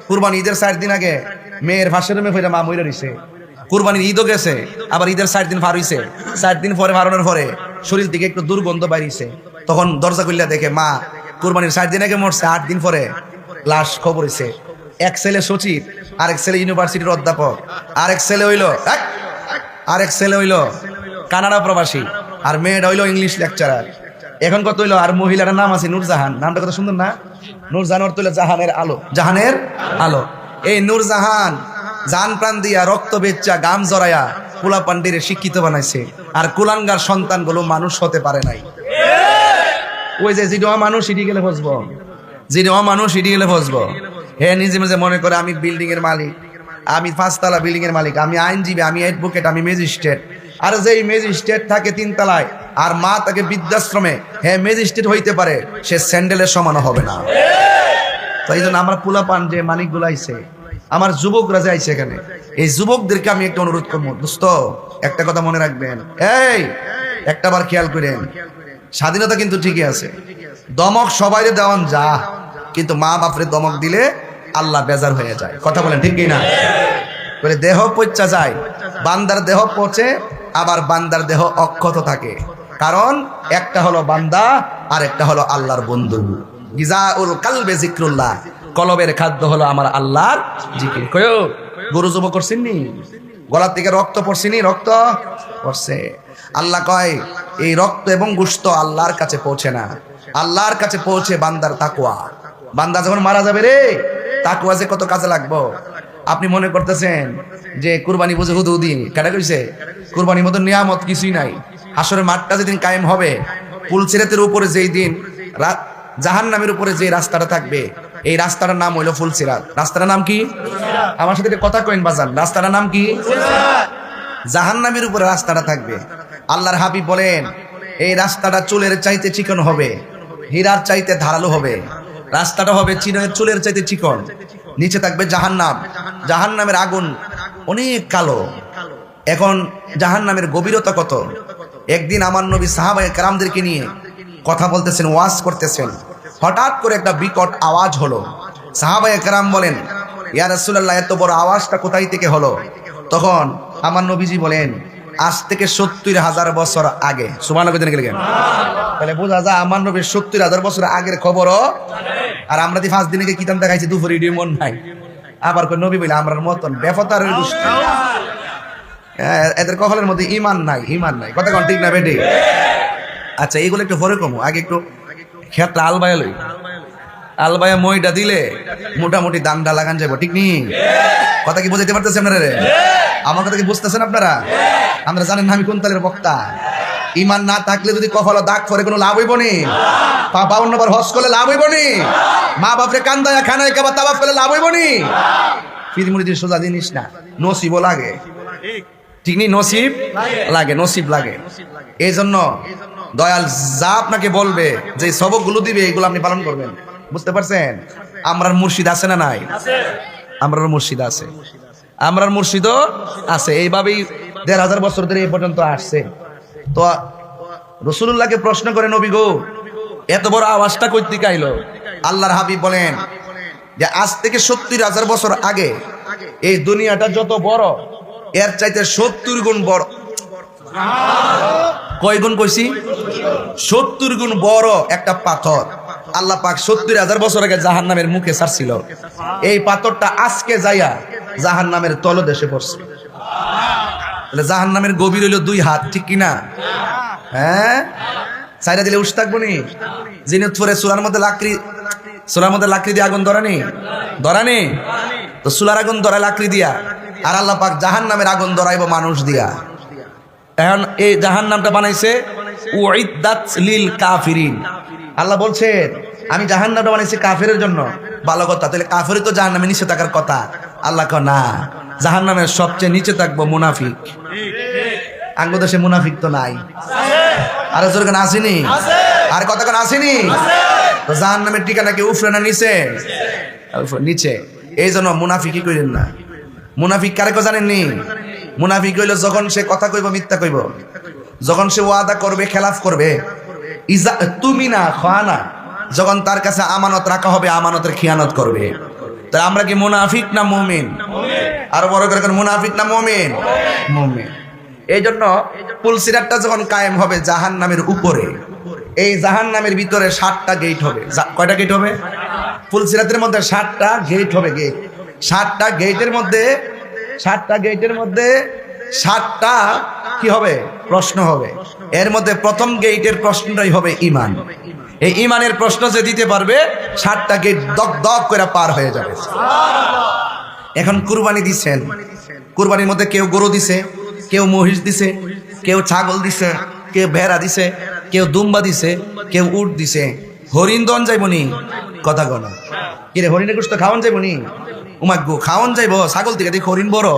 কুরবানি ঈদের 4 দিন আগে মেয়ের ফাঁসের রুমে ফিরে মা মইরা রইছে। কুরবানির ঈদও গেছে, আবার ঈদের 4 দিন পার হইছে। 4 দিন পরে ভারণের পরে শরীর থেকে একটু দুর্গন্ধ বাইরিছে, তখন দরজা খুললে দেখে মা কুরবানির 4 দিন আগে মরছে, 8 দিন পরে লাশ খবর হইছে। এক ছেলে সচিব, আরেক ছেলে ইউনিভার্সিটির অধ্যাপক, আরেক ছেলে হইল কানাডা প্রবাসী, আর মেয়েটা হইলো ইংলিশ লেকচারার। এখন কত হইলো, আর মহিলার নাম আছে নূরজাহান। নামটা কত সুন্দর না? নূরজাহান অর্থ হইলো জাহানের আলো, জাহানের আলো। এই নূরজাহান জান প্রাণ দিয়া রক্ত বেচ্চা গাম জড়াইয়া কুলা পান্ডিরে শিক্ষিত বানাইছে, আর কুলাঙ্গার সন্তানগুলো মানুষ হতে পারে নাই। ওই যে জিডো মানুষ ইডি গেলে ফসবো, জিডো মানুষ ইডি গেলে ফসবো। হে নিজে নিজে মনে করে আমি বিল্ডিং এর মালিক, আমি 5 তলা বিল্ডিং এর মালিক, আমি আইনজীবী, আমি অ্যাডভোকেট, আমি ম্যাজিস্ট্রেট। আর যেই ম্যাজিস্ট্রেট থাকে 3 তলায় আর মা তাকে বৃদ্ধাশ্রমে, হ্যাঁ ম্যাজিস্ট্রেট হইতে পারে, সে স্যান্ডেলের সমান হবে না। তাই জন্য আমার পোলাপান যে মানিকগুলো আইছে, আমার যুবকরা যে আইছে এখানে, এই যুবকদেরকে আমি একটা অনুরোধ করবো, দোস্ত একটা কথা মনে রাখবেন, এই একটা বার খেয়াল করেন, স্বাধীনতা কিন্তু ঠিকই আছে, দমক সবাই দেওয়ান যা, কিন্তু মা বাপরে দমক দিলে আল্লাহ বেজার হয়ে যায়। কথা বলেন ঠিক কি না? বলে দেহ পচা যায়, বান্দার দেহ পচে, আবার বান্দার দেহ অক্ষত থাকে, কারণ একটা হলো বান্দা আর একটা হলো আল্লাহর বন্ধু। গিজাউল কালবে জিক্রুল্লাহ, কলবের খাদ্য হলো আমার আল্লাহর জিকির। কয়ো গরু জব করছিনি, গলার থেকে রক্ত পড়ছিনি, রক্ত পড়ছে। আল্লাহ কয় এই রক্ত এবং গোশত আল্লাহর কাছে পৌঁছে না, আল্লাহর কাছে পৌঁছে বান্দার তাকওয়া। বান্দা যখন মারা যাবে রে, তাকওয়া যে কত কাজে লাগবো। আপনি মনে করতেছেন যে কুরবানি বুঝে হুদুদি কেন কইছে? কুরবানির মতো নিয়ামত কিছুই নাই। হাসরের মাঠটা যেদিন কায়েম হবে, ফুলসিরাতের উপরে যেই দিন জাহান্নামের উপরে যে রাস্তাটা থাকবে, এই রাস্তাটার নাম হইলো ফুলসিরাত। রাস্তাটার নাম কি? আমার সাথে কথা কইন বাজান, রাস্তাটার নাম কি? জাহান্নামের উপরে রাস্তাটা থাকবে। আল্লাহর হাবিব বলেন এই রাস্তাটা চুলের চাইতে চিকন হবে, হীরার চাইতে ধারালো হবে। রাস্তাটা হবে চুলের চাইতে চিকন, নিচে থাকবে জাহান্নাম। জাহান্নামের আগুন অনেক কালো। এখন জাহান্নামের গভীরতা কত? একদিন আমার নবী সাহাবায়ে কেরামদেরকে নিয়ে কথা বলতেছেন, ওয়াজ করতেছেন, হঠাৎ করে একটা বিকট আওয়াজ হলো। সাহাবায়ে কেরাম বলেন, ইয়া রাসূলুল্লাহ, এত বড় আওয়াজটা কোথায় থেকে হলো? তখন আমার নবীজি বলেন, আজ থেকে 70,000 বছর আগে। সুবহানাল্লাহ গেলেন। তাহলে বোঝা যায় আমার নবীর 70,000 বছর আগের খবরও। আর আমরা 5 দিনে কিতাম দেখাইছি, দুপুরে ইডি মন নাই। আবার কই নবী বলে আমরার মতন বেফতারের গোষ্ঠী। এদের কপালের মধ্যে ঈমান নাই, ঈমান নাই। কথা কোন ঠিক না বেটি? আচ্ছা, এইগুলো একটু পরে কমো, আগে একটু খেতটা আলবায়া লই। আলবায়া মইটা দিলে মোটামুটি দামটা লাগান যাবো, ঠিক নি? কথা কি বুঝাইতে পারতেছেন আপনারা? আমার কথা কি বুঝতেছেন আপনারা? আমরা জানেন না আমি কোন তালের বক্তা। ঈমান না থাকলে যদি কপালে দাগ পরে কোনো লাভ হইব নি? 52 বার হজ করলে লাভ হইব নি? মা বাপরে কান্দায়া খানায় কেবা তাওয়াফ করলে লাভ হইব নি? ফির মুরিদের সোজা জিনিস না, নসিবও লাগে, ঠিক নি? নসিব লাগে, নসিব লাগে। এই জন্য দয়াল যা আপনাকে বলবে, যে সবকগুলো দিবে, এগুলো আপনি পালন করবেন। বুঝতে পারছেন? আমরার মুর্শিদ আছে না নাই? আমরার মুর্শিদ আছে, আমরার মুর্শিদও আছে। এইভাবেই 1,500 বছর ধরে এই পর্যন্ত আসছে। তো রাসূলুল্লাহকে প্রশ্ন করে, নবী গো, এত বড় আওয়াজটা কই থেকে আইলো? আল্লাহর হাবিব বলেন যে আজ থেকে 70,000 বছর আগে এই দুনিয়াটা যত বড়, এর চাইতে 70 গুণ বড়। কয় গুণ কইছি? 70 গুণ বড় একটা পাথর আল্লাহ পাক 70,000 বছর আগে জাহান্নামের মুখে ছাড়ছিল। এই পাথরটা আজকে যাইয়া জাহান্নামের তলদেশে পড়ছে। তাহলে জাহান্নামের গভীর হইল 2 হাত, ঠিক কিনা? হ্যাঁ, সাইরা দিলে উস থাকবো নি? জিনিস পরে চুলার মধ্যে লাকড়ি দিয়ে আগুন ধরানি তো চুলার আগুন ধরায় লাকড়ি দিয়া, আর আল্লাহ পাক জাহান্নামের আগুন ধরাইবো মানুষ দিয়া। এখন এই জাহান্নামটা বানাইছে উইদ্দাত লিল কাফিরিন। আল্লাহ বলছেন আমি জাহান্নামটা বানাইছি কাফেরের জন্য। ভালো কথা, তাহলে কাফেরই তো জাহান্নামে নিচে থাকার কথা। আল্লাহ কয় না, জাহান্নামের সবচেয়ে নিচে থাকবো মুনাফিক। আঙ্গ দেশে মুনাফিক তো নাই, আর জোর কেন আসেনি? আর কথা কেন আসেনি? তো জাহান্নামের ঠিকানা কি উফরে না নিচে? নিচে। এই জন্য মুনাফিকই কইলেন না। মুনাফিক কারে কো জানেননি? মুনাফিক হইল যখন সে কথা কইব মিথ্যা কইব, যখন সে ওয়াদা করবে খেলাফ করবে, তুমি না খানা, যখন তার কাছে আমানত রাখা হবে আমানতের খিয়ানত করবে। তো আমরা কি মুনাফিক না মুমিন? আর বড় করে মুনাফিক না মুমিন? মুমিন। এই জন্য ফুলসিরাতটা যখন কায়েম হবে জাহান্নামের উপরে, এই জাহান্নামের ভিতরে 7টা গেট হবে। কয়টা গেট হবে? ফুলসিরাতের মধ্যে 7টা গেট হবে। গেট 7টা গেটের মধ্যে 7টা কি হবে? প্রশ্ন হবে। এর মধ্যে প্রথম গেটের প্রশ্নটাই হবে ঈমান। এই ঈমানের প্রশ্ন যে দিতে পারবে 7টা গেট দক দক করে পার হয়ে যাবে। এখন কুরবানি দিচ্ছেন, কুরবানির মধ্যে কেউ গরু দিছে, কেউ মহিষ দিছে, কেউ ছাগল দিছে, কেউ ভেড়া দিছে, কেউ দুম্বা দিছে, কেউ উট দিছে। হরিণ দন যাইবনি? কথা কনা কিরে, হরিণের গোশত খাওয়ান যাইবনি? উমাগো খাওয়ান যাইব ছাগল থেকে, দেখি হরিণ বড়,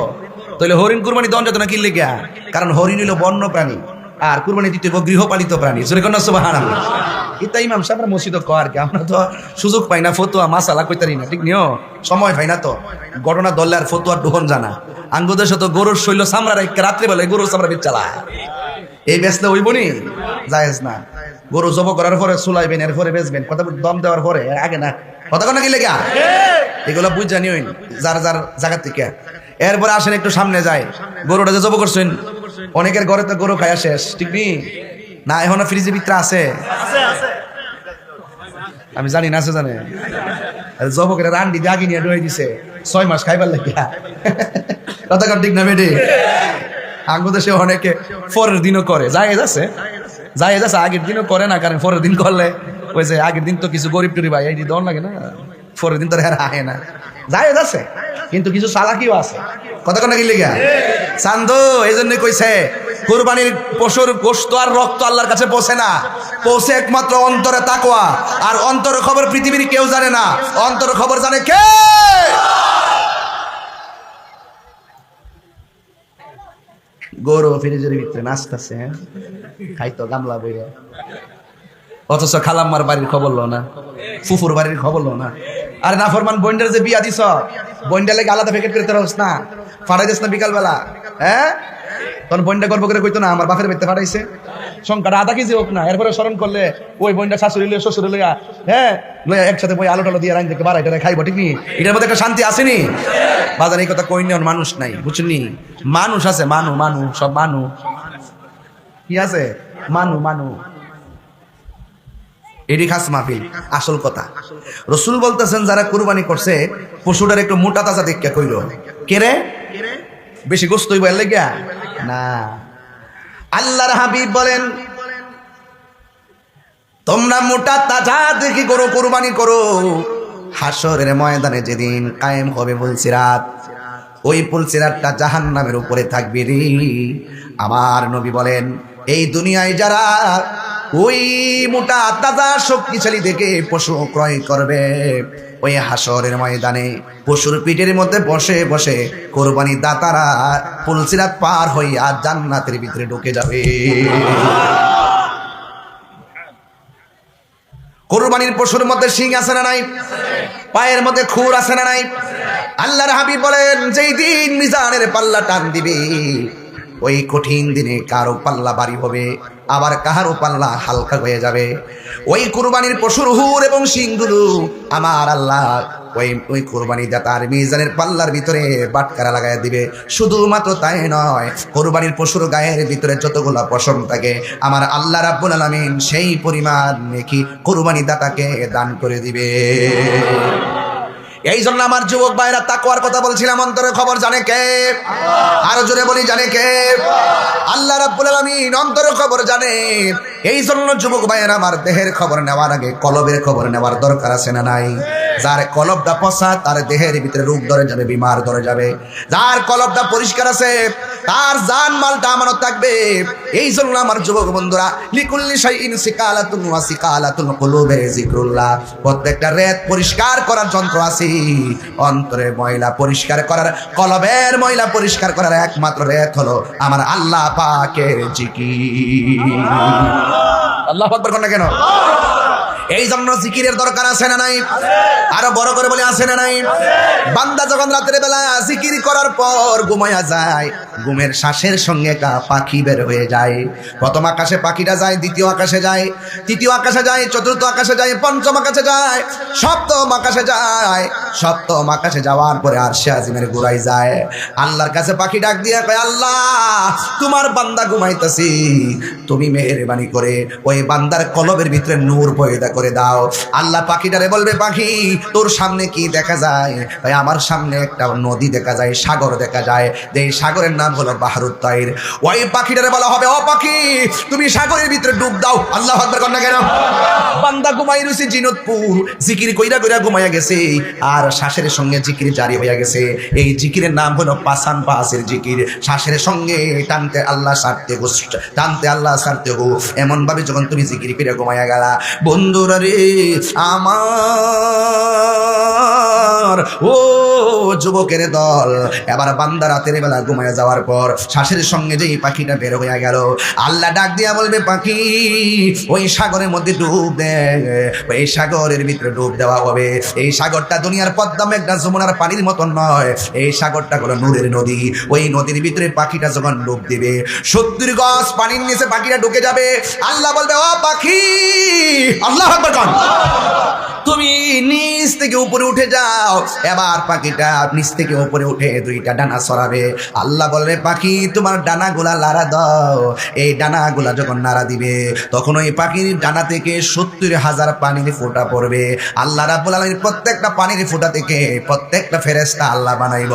তাহলে হরিণ কুরবানি দন যেত না কিনলে গিয়া। কারণ হরিণ হইল বন্য প্রাণী, আর কুরবানি দিতে গৃহপালিত প্রাণী। সুবহানাল্লাহ। এটা ইমাম সাহেব মসজিদ কর কি, আমরা তো সুযোগ পাই না, ফতুয়া মাসালা কইতারি না, ঠিক নিও, সময় পাই না। তো ঘটনা ধরলে আর ফতুয়ার ডোহন জানা। আঙ্গুদের সাথে গরুর শৈল সামরা রাত্রিবেলায় গরুর সামরা বেচালা, এই বেচলে হইবনি? জায়েজ না। গরু জব করার পরে চুলাইবেন, এরপরে বেচবেন, কথা দম দেওয়ার পরে আগে না, কথা কোন কি লেগা? এগুলো বুঝ জানি হইন যার যার জায়গা থেকে। এরপরে আসেন একটু সামনে যায়, গরুটা যে জব করছেন, অনেকের ঘরে তো গরু খায়া শেষ, ঠিক নি? না এখনো ফ্রিজের ভিতরে আছে? আমি জানি না, আছে জানে জবকের রান্ডি দাগি নিয়ে ডুয়ে দিছে 6 মাস খাইবার লাগিয়া। কথা ঠিক না বেটে? আঙ্গু দেশে অনেকে পরের দিনও করে, জায়েজ আছে, আগের দিনও করে না, কারণ পরের দিন করলে ওই যে আগের দিন তো কিছু গরিব টরিব এই দন লাগে না, পরের দিন তো আহে না, জায়েজ আছে, কিন্তু কিছু চালাকিও আছে। কথা কোন কি লেগে চান্দো, এই জন্য কইছে কুরবানির পশুর গোশত আর রক্ত আল্লাহর কাছে পৌঁছে না, পৌঁছে একমাত্র অন্তরে তাকওয়া। আর অন্তরের খবর পৃথিবীর কেউ জানে না, অন্তরের খবর জানে কে? গরু ফ্রিজের ভিতরে নাচতেছে, হ্যাঁ খাইতো গামলা বইয়া, অথচ খালাম্মার বাড়ির খবর লো না, ফুফুর বাড়ির খবর লো না। আরে না ফরমান বন্ডার যে বিয়া দিছ, বন্ডার লাগে আলাদা প্যাকেট করে তোর না ফাটাই দিস না বিকাল বেলা, হ্যাঁ তখন বন্ডা গল্প করে কইতো না আমার বাপের বাড়িতে ফাটাইছে, সংখ্যাটা আধা কেজি হোক না, এরপরে স্মরণ করলে ওই বন্ডা শাশুড়ি লিয়ে শ্বশুরে লইয়া, হ্যাঁ লইয়া একসাথে বই আলো টালো দিয়ে রাইন থেকে বাড়াইটা খাইবো, ঠিক নি? এটার মধ্যে একটা শান্তি আসেনি বাজার, এই কথা কই নেন, মানুষ নাই, বুঝলি? মানুষ আছে, মানু সব মানু কি আছে, মানু এডি খাস মাহফিল। আসল কথা রসুল বলতেছেন যারা কুরবানি করছে পশুটার একটু মোটা তাজা দেখে কইল, কে রে বেশি গোস্ত হইব এর লাগিয়া না। আল্লাহর হাবিব বলেন তোমরা মোটা তাজা দেখি করো, কুরবানি করো, হাসরের ময়দানে যেদিন কায়েম হবে পুলসিরাত, ওই পুলসিরাতটা জাহান্নামের উপরে থাকবে রে। আমার নবী বলেন এই দুনিয়ায় যারা ওই মোটা তাজা শক্তিশালী দেখে পশু ক্রয় করবে, ওই হাসরের ময়দানে পশুর পিঠের মধ্যে বসে বসে কোরবানি দাতারা পুলসিরাত পার হইয়া জান্নাতের ভিতরে ঢুকে যাবে। কোরবানির পশুর মধ্যে শিং আছে না নাই? পায়ের মধ্যে খুর আছে না নাই? আল্লাহর হাবিব বলেন যেই দিন মিজানের পাল্লা টান দিবে, ওই কঠিন দিনে কারো পাল্লা ভারী হবে, আবার কাহারও পাল্লা হালকা হয়ে যাবে। ওই কুরবানির পশুর হুর এবং শিংগুলো আমার আল্লাহ ওই কুরবানি দাতার মিজানের পাল্লার ভিতরে বাটকারা লাগাই দিবে। শুধুমাত্র তাই নয়, কুরবানির পশুর গায়ের ভিতরে যতগুলা পশম থাকে আমার আল্লাহ রাব্বুল আলামিন সেই পরিমাণ নেকি কুরবানি দাতাকে দান করে দিবে। এই জন্য আমার যুবক ভাইরা তাকওয়ার কথা বলছিলাম, অন্তরের খবর জানে কে? আরো জোরে বলি জানে কে? আল্লাহ রাব্বুল আলামিন অন্তরের খবর জানে। এই জন্য যুবক ভাইরা আমার দেহের খবর নেওয়ার আগে কলবের খবর নেওয়ার দরকার আছে না নাই? যার কলবটা পচা তার দেহের ভিতরে রোগ ধরে যাবে, বিমার ধরে যাবে। যার কলবটা পরিষ্কার আছে তার জান মালটা আমানত থাকবে। এই জন্য আমার যুবক বন্ধুরা লিকুল্লি শাইইন সিকালাতুন ওয়া সিকালাতুল কুলুবে যিকরুল্লাহ, প্রত্যেকটা রেত পরিষ্কার করার যন্ত্র আছে। অন্তরের ময়লা পরিষ্কার করার, কলবের ময়লা পরিষ্কার করার একমাত্র রেত হলো আমার আল্লাহ পাকের জিকির। আল্লাহু আকবার কোন না কেন? এই জন্য জিকিরের দরকার আছে না নাই? আরো বড় করে বলে আছে না নাই? বান্দা যখন রাতের বেলা জিকির করার পর ঘুমায়া যায়, ঘুমের শ্বাসের সঙ্গে একটা পাখি বের হয়ে যায়। প্রথম আকাশে পাখিটা যায়, দ্বিতীয় আকাশে যায়, তৃতীয় আকাশে যায়, চতুর্থ আকাশে যায়, পঞ্চম আকাশে যায়, সপ্তম আকাশে যায়। সপ্তম আকাশে যাওয়ার পরে আরশে আজিমের গোড়ায় যায়। আল্লাহর কাছে পাখি ডাক দিয়ে কয়, আল্লাহ তোমার বান্দা ঘুমাইতেছি, তুমি মেহেরবানি করে ওই বান্দার কলবের ভিতরে নূর পয়দা করে দাও। আল্লাহ পাখিটারে বলবে, পাখি তোর সামনে কি দেখা যায়? ভাই আমার সামনে একটা নদী দেখা যায়, সাগর দেখা যায়, যে সাগরের নাম হলো বাহরুত তাইর। ওই পাখিটারে বলা হবে, ও পাখি তুমি সাগরের ভিতরে ডুব দাও। আল্লাহু আকবার কর না কেন? বান্দা ঘুমাই রইছে জিনতপুর, জিকির কইরা কইরা ঘুমাইয়া গেছে, আর শ্বাসের সঙ্গে জিকির জারি হইয়া গেছে। এই জিকিরের নাম হলো পাসান পাসের জিকির। শ্বাসের সঙ্গে টানতে আল্লাহ সারতে গো, টানতে আল্লাহ সারতে গো। এমন ভাবে যখন তুমি জিকির করে ঘুমাইয়া গেলা, বন্ধুরা রে আমার, ও যুবকের দল, এবার বান্দা রাতের বেলা ঘুমাইয়া যাওয়ার পর শ্বাসের সঙ্গে যে পাখিটা বের হইয়া গেল, আল্লাহ ডাক দিয়া বলবে, পাখি ওই সাগরের মধ্যে ডুব দে। ওই সাগরের ভিতরে ডুব দেওয়া হবে। এই সাগরটা দুনিয়ার পদ্মা মেঘনা যমুনার পানির মতন নয়, এই সাগরটা হলো নূরের নদী। ওই নদীর ভিতরে পাখিটা যখন ডুব দিবে, 70 গজ পানির নিচে পাখিটা ঢুকে যাবে। আল্লাহ বলবে, ও পাখি, আল্লাহু আকবার কর, তুমি নিচ থেকে উপরে উঠে যাও। এবার পাখিটা নিচ থেকে উপরে উঠে দুইটা ডানা ছড়াবে। আল্লাহ বলবে, পাখি তোমার ডানাগুলা নাড়া দাও। এই ডানাগুলা যখন নাড়া দিবে, তখন ওই পাখির ডানা থেকে 70,000 পানির ফোঁটা পড়বে। আল্লাহ রাব্বুল আলামিন প্রত্যেকটা পানির ফোঁটা থেকে প্রত্যেকটা ফেরেশতা আল্লাহ বানাইব।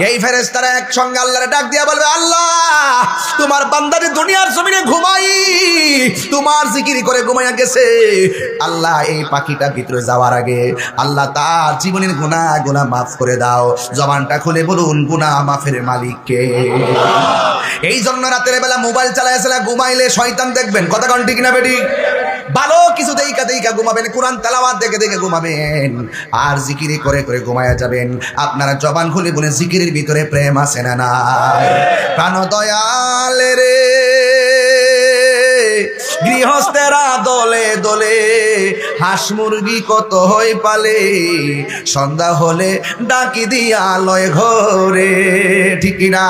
এই ফেরেশতারা একসঙ্গে আল্লাহরে ডাক দিয়া বলবে, আল্লাহ তোমার বান্দারে দুনিয়ার জমিনে ঘুমাই তোমার জিকির করে ঘুমাইয়া গেছে। আল্লাহ এই পাখিটা ভিতরে যাওয়ার আগে আল্লাহ তার জীবনের গুনাহ মাফ করে দাও। জবানটা খুলে বলুন গুনাহ মাফের মালিককে। এই জন্য রাতের বেলা মোবাইল চালাইছিলা ঘুমাইলে শয়তান দেখবেন, কথা কোন ঠিক না বেটি? ভালো কিছু দেইকা ঘুমাবেন, কোরআন তেলাওয়াত দেখে ঘুমাবেন, আর জিকিরি করে ঘুমায়া যাবেন। আপনারা জবান খুলে বলে জিকিরের ভিতরে প্রেম আছে না নাই? প্রাণ দয়াল রে গৃহস্থেরা দলে দলে হাঁস মুরগি কত হই পালে, সন্ধ্যা হলে ডাকি দিয়া লয় ঘরে, ঠিক না?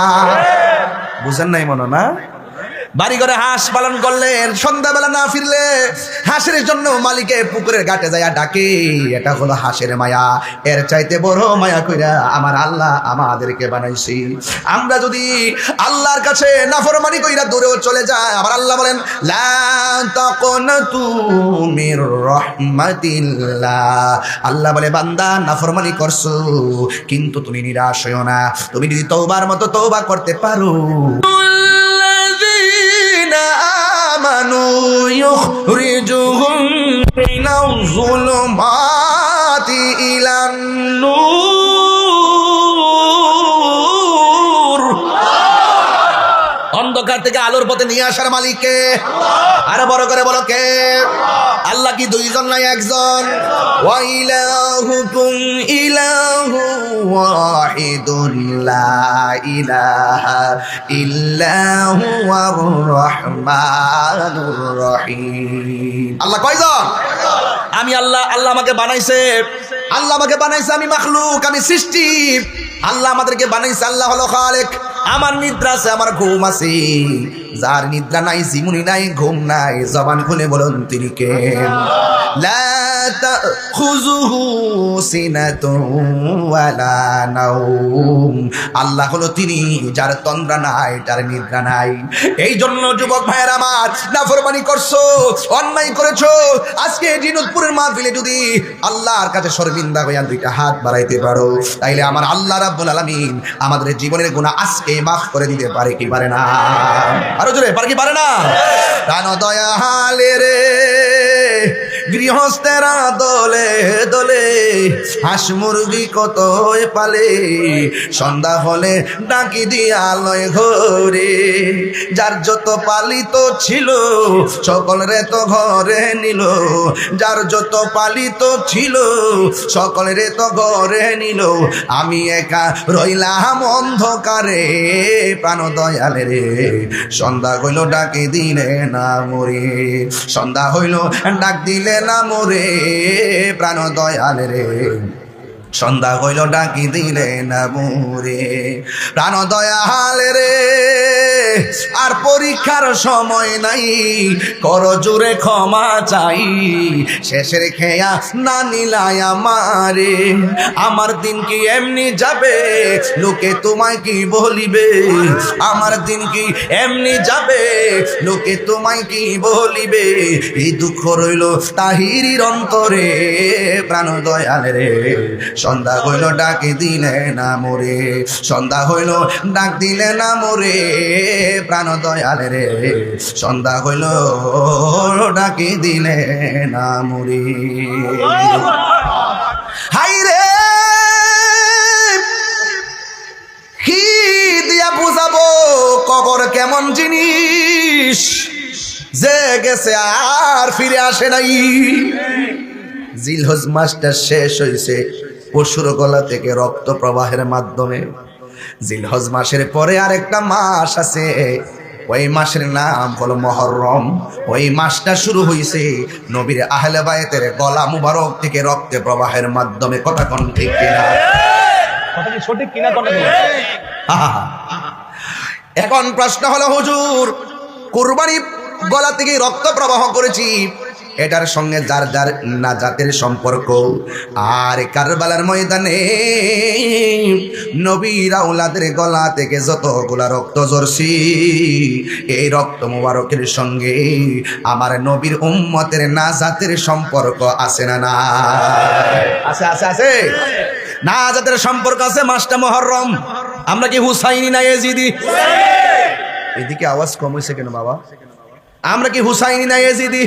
বুঝেন নাই মনে না? বাড়ি ঘরে হাঁস পালন করলেন, সন্ধ্যাবেলা না ফিরলে হাঁসের জন্য মালিকে পুকুরের ঘাটে যায় ডাকে। এটা হলো হাঁসের মায়া। এর চাইতে বড় মায়া কইরা আমার আল্লাহ আমাদেরকে বানাইছি। আমরা যদি আল্লাহর কাছে নাফরমানি কইরা দূরেও চলে যায়, আমার আল্লাহ বলেন লা তাকুনতু মির রাহমাতিল্লাহ। আল্লাহ বলে বান্দা নাফরমানি করছো কিন্তু তুমি নিরাশ হইও না, তুমি যদি তওবার মতো তওবা করতে পারো آمنوا يخرجهم من الظلمات إلى النور। অন্ধকার থেকে আলোর পথে নিয়ে আসার মালিককে। আরো বড় করে বলো কে? আল্লাহ কি দুইজন নাই একজন? ওয়া ইলাহুকুম ইলাহু ওয়াহিদুন লা ইলাহা ইল্লা হুয়ার রহমানুর রহিম। আল্লাহ কয়জন? আমি আল্লাহ। আল্লাহ আমাকে বানাইছে, আমি মাখলুক, আমি সৃষ্টি। আল্লাহ আমাদেরকে বানাইছে, আল্লাহ হলো খালেক। আমার নিদ্রা আছে, আমার ঘুম আছে। যার নিদ্রা নাই, জীবনী নাই, ঘুম নাই, জবান খুলে বলুন তিনি কে? লা তাখুযুহু সিনাতুন ওয়ালা নাওম। আল্লাহ হলো তিনি যার তন্দ্রা নাই, যার নিদ্রা নাই। এই জন্য যুবক ভাইয়েরা আমার, নাফরমানি করছো, অন্যায় করেছো, আজকে জিনুদপুরের মাহফিলে যদি আল্লাহর কাছে শর্মিন্দা হইয়া দুইটা হাত বাড়াইতে পারো, তাইলে আমার আল্লাহ রাব্বুল আলামিন আমাদের জীবনের গুনাহ আজকে মাফ করে দিতে পারে কি পারে না? আরো জোরে পারে কি পারে না? প্রাণ দয়াল রে গৃহস্থেরা দলে দলে হাঁস মুরগি কত পালে, সন্ধ্যা হলে ডাকি দিয়া লয় ঘরে। যার যত পালিত ছিল সকলরে তো ঘরে নিল, যার যত পালিত ছিল সকলরে তো ঘরে নিল। আমি একা রইলাম অন্ধকারে। প্রাণ দয়াল রে সন্ধ্যা হইল ডাকি দিলে না মরে, সন্ধ্যা হইল ডাক দিলে না মরে। প্রাণ দয়াল রে সন্ধ্যা হইল ডাকি দিলে না মরে। প্রাণ দয়াল রে আর পরীক্ষার সময় নাই, কর জোরে ক্ষমা চাই। শেষের খেয়া না নিলাই আমারে, আমার দিন কি এমনি যাবে, লোকে তোমায় কি বলিবে। আমার দিন কি এমনি যাবে, লোকে তোমায় কি বলিবে। এই দুঃখ রইল তাহিরির অন্তরে। প্রাণ দয়াল রে সন্ধ্যা হইল ডাকি দিলে না মরে, সন্ধ্যা হইল ডাক দিলে না মরে। প্রাণ দয়াল রে সন্ধ্যা হইল ডাকি দিলে না মরে। হাই রে কি দিয়া বুঝাবো কবর কেমন জিনিস, যে গেছে আর ফিরে আসে নাই। জিলহজ মাসটা শেষ হয়েছে পশুর গলা থেকে রক্ত প্রবাহের মাধ্যমে। জিলহজ মাসের পরে আরেকটা মাস আছে, ওই মাসের নাম হলো মুহররম। ওই মাসটা শুরু হয়েছে নবীর আহলে বায়তের গলা মুবারক থেকে রক্ত প্রবাহের মাধ্যমে। কথা কোন ঠিক কিনা? কথা কি সঠিক কিনা? এখন প্রশ্ন হলো হুজুর, কুরবানি গলা থেকে রক্ত প্রবাহ করেছি, এটার সঙ্গে যার যার নাজাতের সম্পর্ক। আর কারবালার ময়দানে নবীর আওলাদের গলা থেকে যতগুলা রক্ত ঝরছি, এই রক্ত মুবারকের সঙ্গে আমার নবীর উম্মতের নাজাতের সম্পর্ক আছে না? না আছে, আছে, আছে। নাজাতের সম্পর্ক আছে। মাসটা মুহররম, আমরা কি হুসাইনি না এজিদি? এদিকে আওয়াজ কম হয়েছে কেন বাবা? আমরা কি হুসাইনি না এজিদি?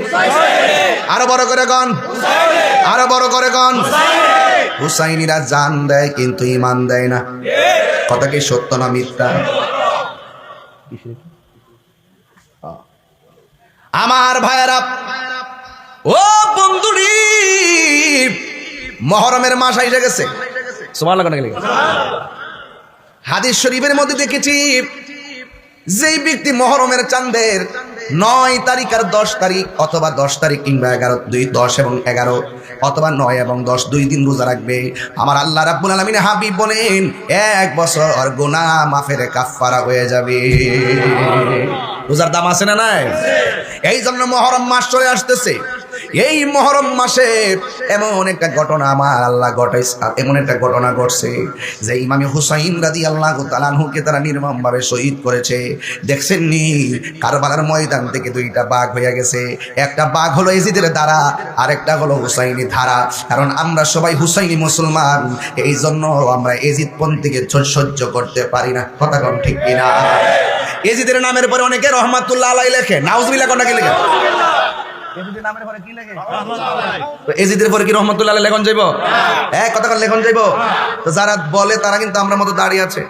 আরো বড় করে গান, আরো বড় করে গান। হুসাইনিরা জান দেয় কিন্তু ইমান দেয় না। কথা কি সত্য না মিথ্যা? আমার ভাইয়েরা, ও বন্ধুরি, মুহররমের মাস এসে গেছে। সুবহানাল্লাহ কেন গেলে? হাদিস শরীফের মধ্যে দেখেছি, যেই ব্যক্তি মুহররমের চাঁদের 9 তারিখ আর 10 তারিখ অথবা 10 তারিখ কিংবা 10 এবং 11 অথবা 9 এবং 10 2 দিন রোজা রাখবে, আমার আল্লাহ রাব্বুল আলামিন হাবিব বলেন 1 বছর গুনাহ মাফের কাফারা হয়ে যাবে। রোজার দাম আছে না নাই? এই জন্য মুহররম মাস চলে আসতেছে। এই মুহররম মাসে এমন একটা ঘটনা আমার আল্লাহ ঘটাইছে, এমন একটা ঘটনা ঘটছে যে ইমামে হুসাইন রাদিয়াল্লাহু তাআলা আনহুকে তারা নির্মমভাবে শহীদ করেছে। দেখছেন নি, কারবালার ময়দান থেকে 2টা বাঘ হয়ে গেছে। একটা বাঘ হলো এজিদের দ্বারা, আরেকটা হলো হুসাইনি ধারা। কারণ আমরা সবাই হুসাইনি মুসলমান, এই জন্য আমরা এজিদ পন্থীকে সহ্য করতে পারি না। কথা কোন ঠিক কিনা? এজিদের নামের পরে অনেকে রহমাতুল্লাহ আলাইহি লেখে, নাউজুবিল্লাহ কোনটা কি লেখে? এজিদের নামের পরে কি লেখে? তো এজিদের পরে কি রহমাতুল্লাহ আলাইহি লেখন যাইবো? হ্যাঁ, কথা কোন লেখন যাইবো? তো যারা বলে তারা কিন্তু আমরা মতো দাঁড়িয়ে আছে,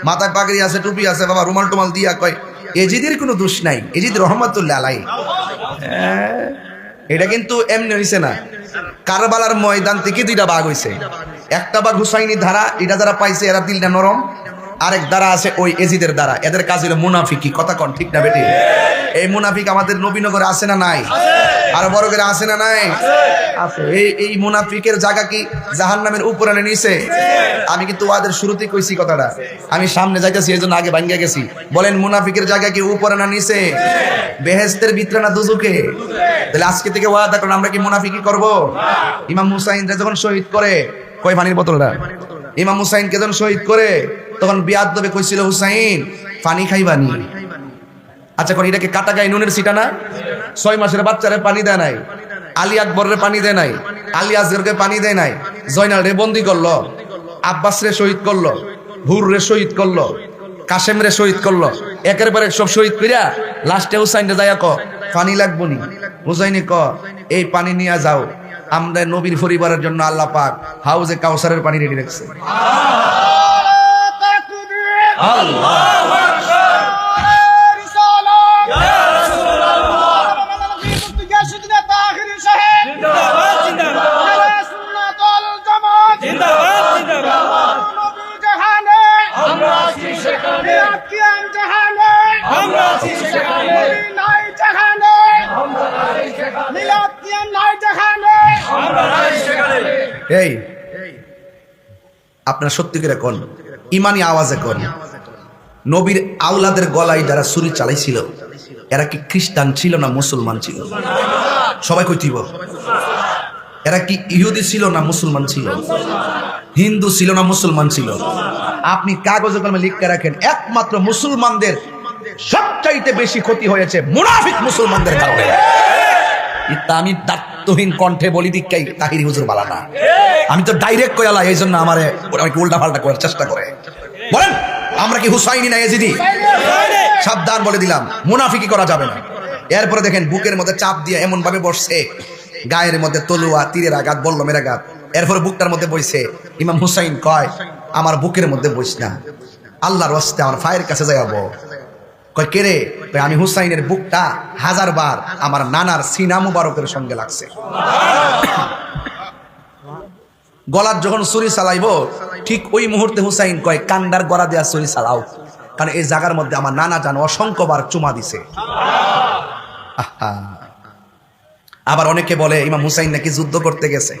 মাথায় পাগড়ি আছে, টুপি আছে, বাবা রুমাল টুমাল দিয়া কয় এজিদের কোনো দোষ নাই, এজিদ রহমাতুল্লাহ আলাইহি। এটা কিন্তু এমনি হইছে না। কারবালার ময়দান থেকে 2টা বাঘ হইছে। একটা বাঘ হুসাইনি ধারা, এটা যারা পাইছে এরা দিলটা নরম। আরেক দ্বারা আছে ওই এজিদের দ্বারা, এদের কাজ হলো মুনাফিকি। কথা কন ঠিক না বেটি? এই মুনাফিক আমাদের নবীনগরে আছে না নাই? আর বড় করে আছে না নাই? আছে। এই মুনাফিকের জায়গা কি জাহান্নামের উপরে নিছে? আমি কিন্তু ওয়াদের শুরুতেই কইছি কথাটা, আমি সামনে যাইতেছি এই জন্য আগে ভাঙ্গিয়া গেছি। বলেন মুনাফিকের জায়গা কি উপরে না নিছে? বেহেশতের ভিতরে না দুজকে? তাহলে আজকে থেকে ওয়াদা করেন আমরা কি মুনাফিকি করব? ইমাম হুসাইনকে যখন শহীদ করে, কয় পানির বোতলটা, ইমাম হুসাইনকে যখন শহীদ করে তখন বিয়াদবে কইছিল হুসাইন পানি খাইবানি। আচ্ছা কোন এটাকে কাটা গায়ে নুনের সিটা না? 6 মাসের বাচ্চারে পানি দেয় নাই, আলী আকবরের পানি দেয় নাই, আলী আসগরকে পানি দেয় নাই, জয়নাল রে বন্দি করলো, আব্বাস রে শহীদ করলো, হুর রে শহীদ করলো, কাশেম রে শহীদ করলো। একের পর এক সব শহীদ কইরা লাস্টে হুসাইন রে যাইয়া ক পানি লাগবো নি। হুসাইনি ক এই পানি নিয়ে যাও, আমরা নবীর পরিবারের জন্য আল্লাহ পাক হাউজে কাউসারের পানি রেডি রাখছে। এই আপনার সত্যি করে কোন ইমানি আওয়াজে কোন, নবীর আওলাদের গলায় যারা ছুরি চালাইছিল এরা কি খ্রিস্টান ছিল না মুসলমান ছিল? সবাই কইতিব। এরা কি ইহুদি ছিল না মুসলমান ছিল? হিন্দু ছিল না মুসলমান ছিল? আপনি কাগজে কলমে লিখে রাখেন, একমাত্র মুসলমানদের সবচাইতে বেশি ক্ষতি হয়েছে মুনাফিক মুসলমানদের কারণে। আমি দায়িত্বহীন কণ্ঠে বলি দিকাই তাহিরি হুজুর বালা না, আমি তো ডাইরেক্ট কয়ালা, এই জন্য আমারে উল্টা পাল্টা করার চেষ্টা করে। বলেন আমরা কি হুসাইনি না এজিদি? সাবধান বলে দিলাম, মুনাফিকি করা যাবে না। এরপরে দেখেন বুকের মধ্যে চাপ দিয়ে এমন ভাবে বসছে, গায়ের মধ্যে তলুয়া, তীরের আঘাত, বল্লমের আঘাত। এরপরে বুকটার মধ্যে বইছে। ইমাম হুসাইন কয় আমার বুকের মধ্যে বইস না, আল্লাহর ওয়াস্তে আমার ফায়ের কাছে যাইবো। কয় কে রে? আমি হুসাইনের বুকটা 1000 বার আমার নানার সিনা মুবারকের সঙ্গে লাগছে। গলার যখন ছুরি চালাইবো ঠিক ওই মুহূর্তে হুসাইন কয় কান্ডার গলা দেয়া ছুরি চালাও, কারণ এই জায়গার মধ্যে আমার নানা জান অসংখ্যবার চুমা দিছে। আবার অনেকে বলে ইমাম হুসাইন নাকি যুদ্ধ করতে গেছে।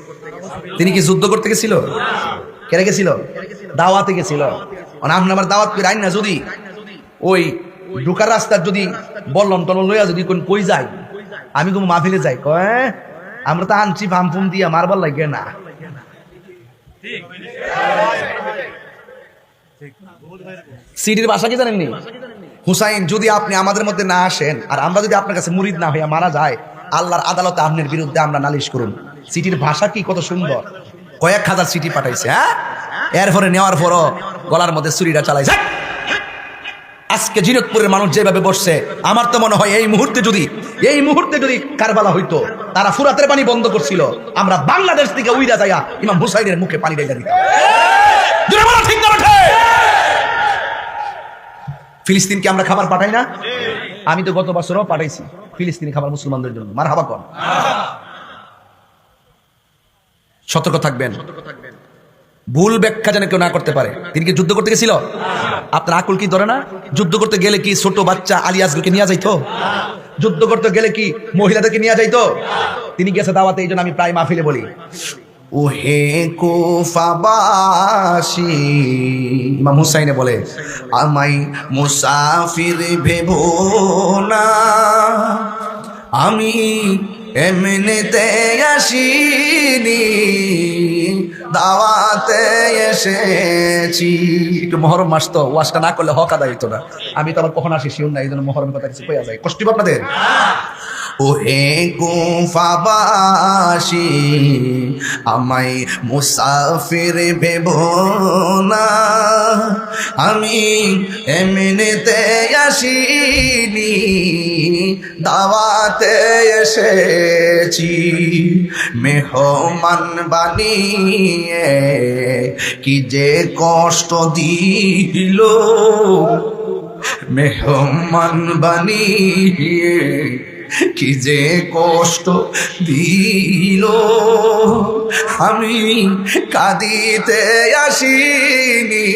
তিনি কি যুদ্ধ করতে গেছিল? কেন গেছিল? দাওয়াতে গেছিল। আমার দাওয়াত করে আইন না, যদি ওই ঢুকার রাস্তার যদি বললাম তখন লইয়া যদি কোন কই যাই, আমি কোনো মাহফিলে যাই, কয় আমরা তো আনছি ফামফুম দিয়া মারবার লাগে না। সিটির ভাষা কি জানেননি? হুসাইন যদি আপনি আমাদের মধ্যে না আসেন আর আমরা যদি আপনার কাছে মুরিদ না হইয়া মারা যায়, আল্লাহর আদালতে আপনার বিরুদ্ধে আমরা নালিশ করুন। সিটির ভাষা কি কত সুন্দর, কয়েক হাজার সিটি পাঠাইছে। হ্যাঁ, এরপরে নেওয়ার পরও গলার মধ্যে ছুরিটা চালাইছে। আজকে জিনতপুরের মানুষ যেভাবে বসছে, আমার তো মনে হয় এই মুহূর্তে যদি কারবালা হইতো, তারা ফুরাতের পানি বন্ধ করছিল, আমরা বাংলাদেশ থেকে উইরা যাইয়া ইমাম হুসাইনের মুখে পানি ঢেলে দিতাম। জোরে বলো ঠিক না বেঠে? ফিলিস্তিনকে আমরা খাবার পাঠাই না? আমি তো গত বছরও পাঠাইছি ফিলিস্তিনি খাবার মুসলমানদের জন্য। মারহাবা কোন। সতর্ক থাকবেন, ভুল ব্যাখ্যা যেন কেউ না করতে পারে। তিনি কি যুদ্ধ করতে গেছিল? আপনার আকুল কি ধরে না? যুদ্ধ করতে গেলে কি ছোট বাচ্চা আলিয়াসগুলোকে নিয়ে যাইতো? যুদ্ধ করতে গেলে কি মহিলাদেরকে নিয়ে যাইতো? তিনি গেছে দাওয়াতে। এই জন্য আমি প্রায় মাহফিলে বলি, ওহে কুফাবাসী, ইমাম হুসাইনে বলে, আমাই মুসাফির ভেবো না, আমি এমনিতে আসিনি, দাওয়াতে এসেছি। একটু মহরম মাস তো, ওয়াজটা না করলে হক আদায় হইতো না। আমি তো আবার কখন আসি শিউর না, এই জন্য মহরমের কথা কিছু কইয়া যায়। কষ্ট আপনাদের? ওহে কুফাবাসী, আমায় মুসাফির ভেবো না, আমি এমনিতে আসিনি, দাওয়াতে এসেছি। মেহমান বানিয়ে কি যে কষ্ট দিল, মেহমান বানিয়ে কি যে কষ্ট দিল, আমি কাঁদিতে আসিনি,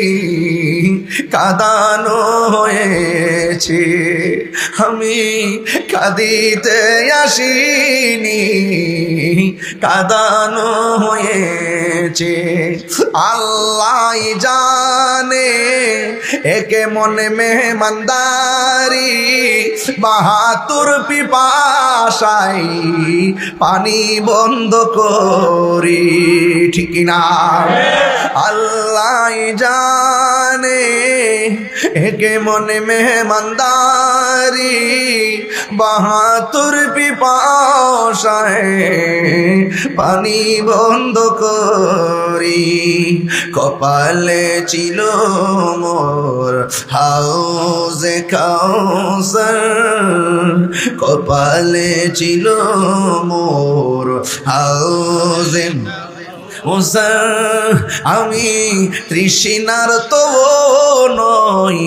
কাঁদানো হয়েছে। আমি কাঁদিতে আসিনি, কাঁদানো হয়েছে। আল্লাহ জানে একে মনে মেহমানদারি, বাহাতুর পিপাসাই পানি বন্ধ করি, ঠিক না? আল্লাহ জানে একে মনে মেহমানদারি, বাহাতুর পিপাসায় পানি বন্ধ করি। কপালে ছিল মোর হাউজে কাউসার, কপালে ছিল মোর হাউজে আমি তৃষ্ণার তো নই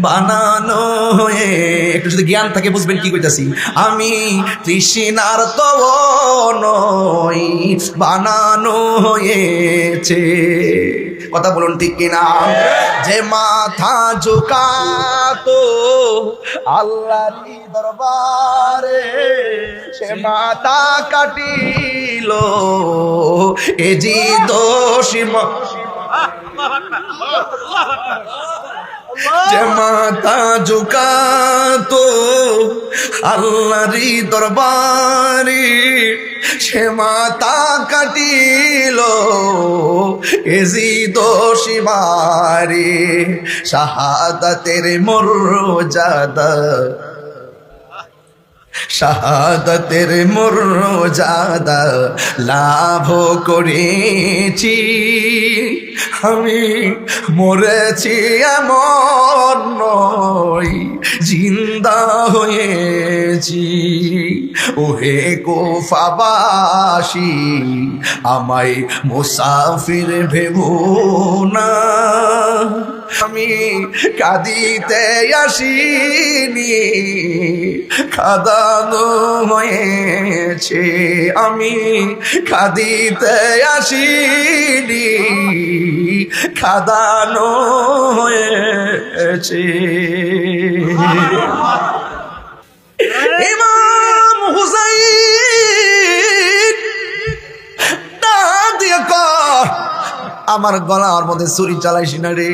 বানানো হয়ে। একটু যদি জ্ঞান থাকে বুঝবেন কি কইতাছি। আমি তৃষ্ণার তো নই বানানো হয়েছে। কথা বলুন ঠিক কিনা? যে মাথা ঝুকাতো আল্লাহর দরবারে, সে মাথা কাটিল এ জি দোষী। যে মাথা ঝুকাতো আল্লাহর দরবারে, সে মাথা কাটিল এ জি দোষী মারে। শাহাদাতের মর্যাদা, শাহাদাতের মর্যাদা লাভ করেছি। আমি মরেছি এমন নই, জিন্দা হয়েছি। ওহে কুফাবাসী, আমায় মুসাফির ভেবো না, আমি কাঁদিতে আসিনি, কাঁদানো হয়েছে। আমি কাঁদিতে আসিনি, কাঁদানো হয়েছে। ইমাম হুসাইন ডাক দিয়ে কয়, আমার গলার মধ্যে ছুরি চালাইছি না রে।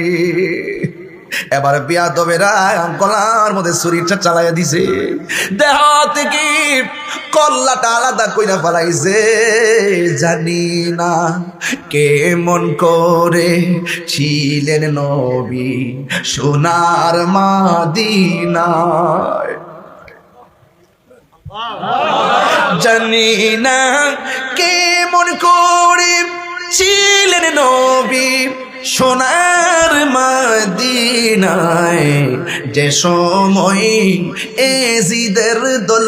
এবার বিয়াদবেরা গলার মধ্যে ছুরিটা চালাইয়া দিছে, দেহ থেকে কল্লাটা আলাদা কইরা ফেলাইছে। জানি না কেমন করে ছিলেন নবী সোনার মাদিনায়, জানি না কেমন করে ছিলেন নবী সোনার মদিনায় যে সময় এজিদের দল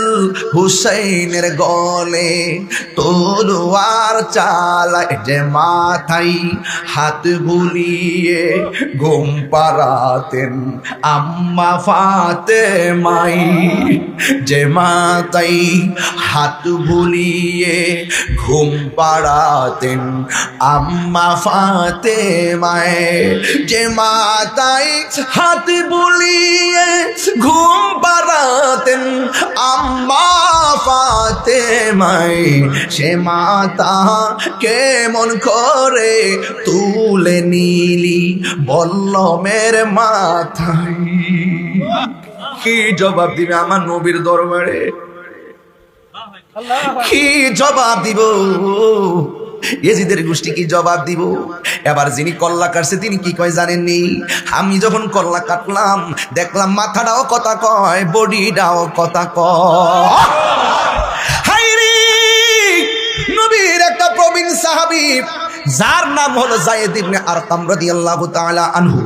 হুসাইনের গলে তলোয়ার চালায় যে মাথায় হাত বুলিয়ে ঘুম পাড়াতেন আম্মা ফাতেমাই, যে মাথায় হাত বুলিয়ে ঘুম পাড়াতেন আম্মা ফাতেমায়, যে মাথায় হাত বুলিয়ে ঘুম পাড়াতেন আম্মা ফাতেমায়, সে মাতা কেমন করে তুলে নিলি বল্লমের মাথায়। কি জবাব দিবে আমার নবীর দরবারে? কি জবাব দিব? এজিদের গোষ্ঠী কি জবাব দিব? এবার যিনি কল্লা কাটছে তিনি কি কয় জানেননি? আমি যখন কল্লা কাটলাম দেখলাম মাথাটাও কথা কয়, বডিটাও কথা কয়। হায়রে, নবীর একটা প্রবীণ সাহাবী যার নাম হলো যায়েদ ইবনে আরকাম রাদিয়াল্লাহু তাআলা আনহু।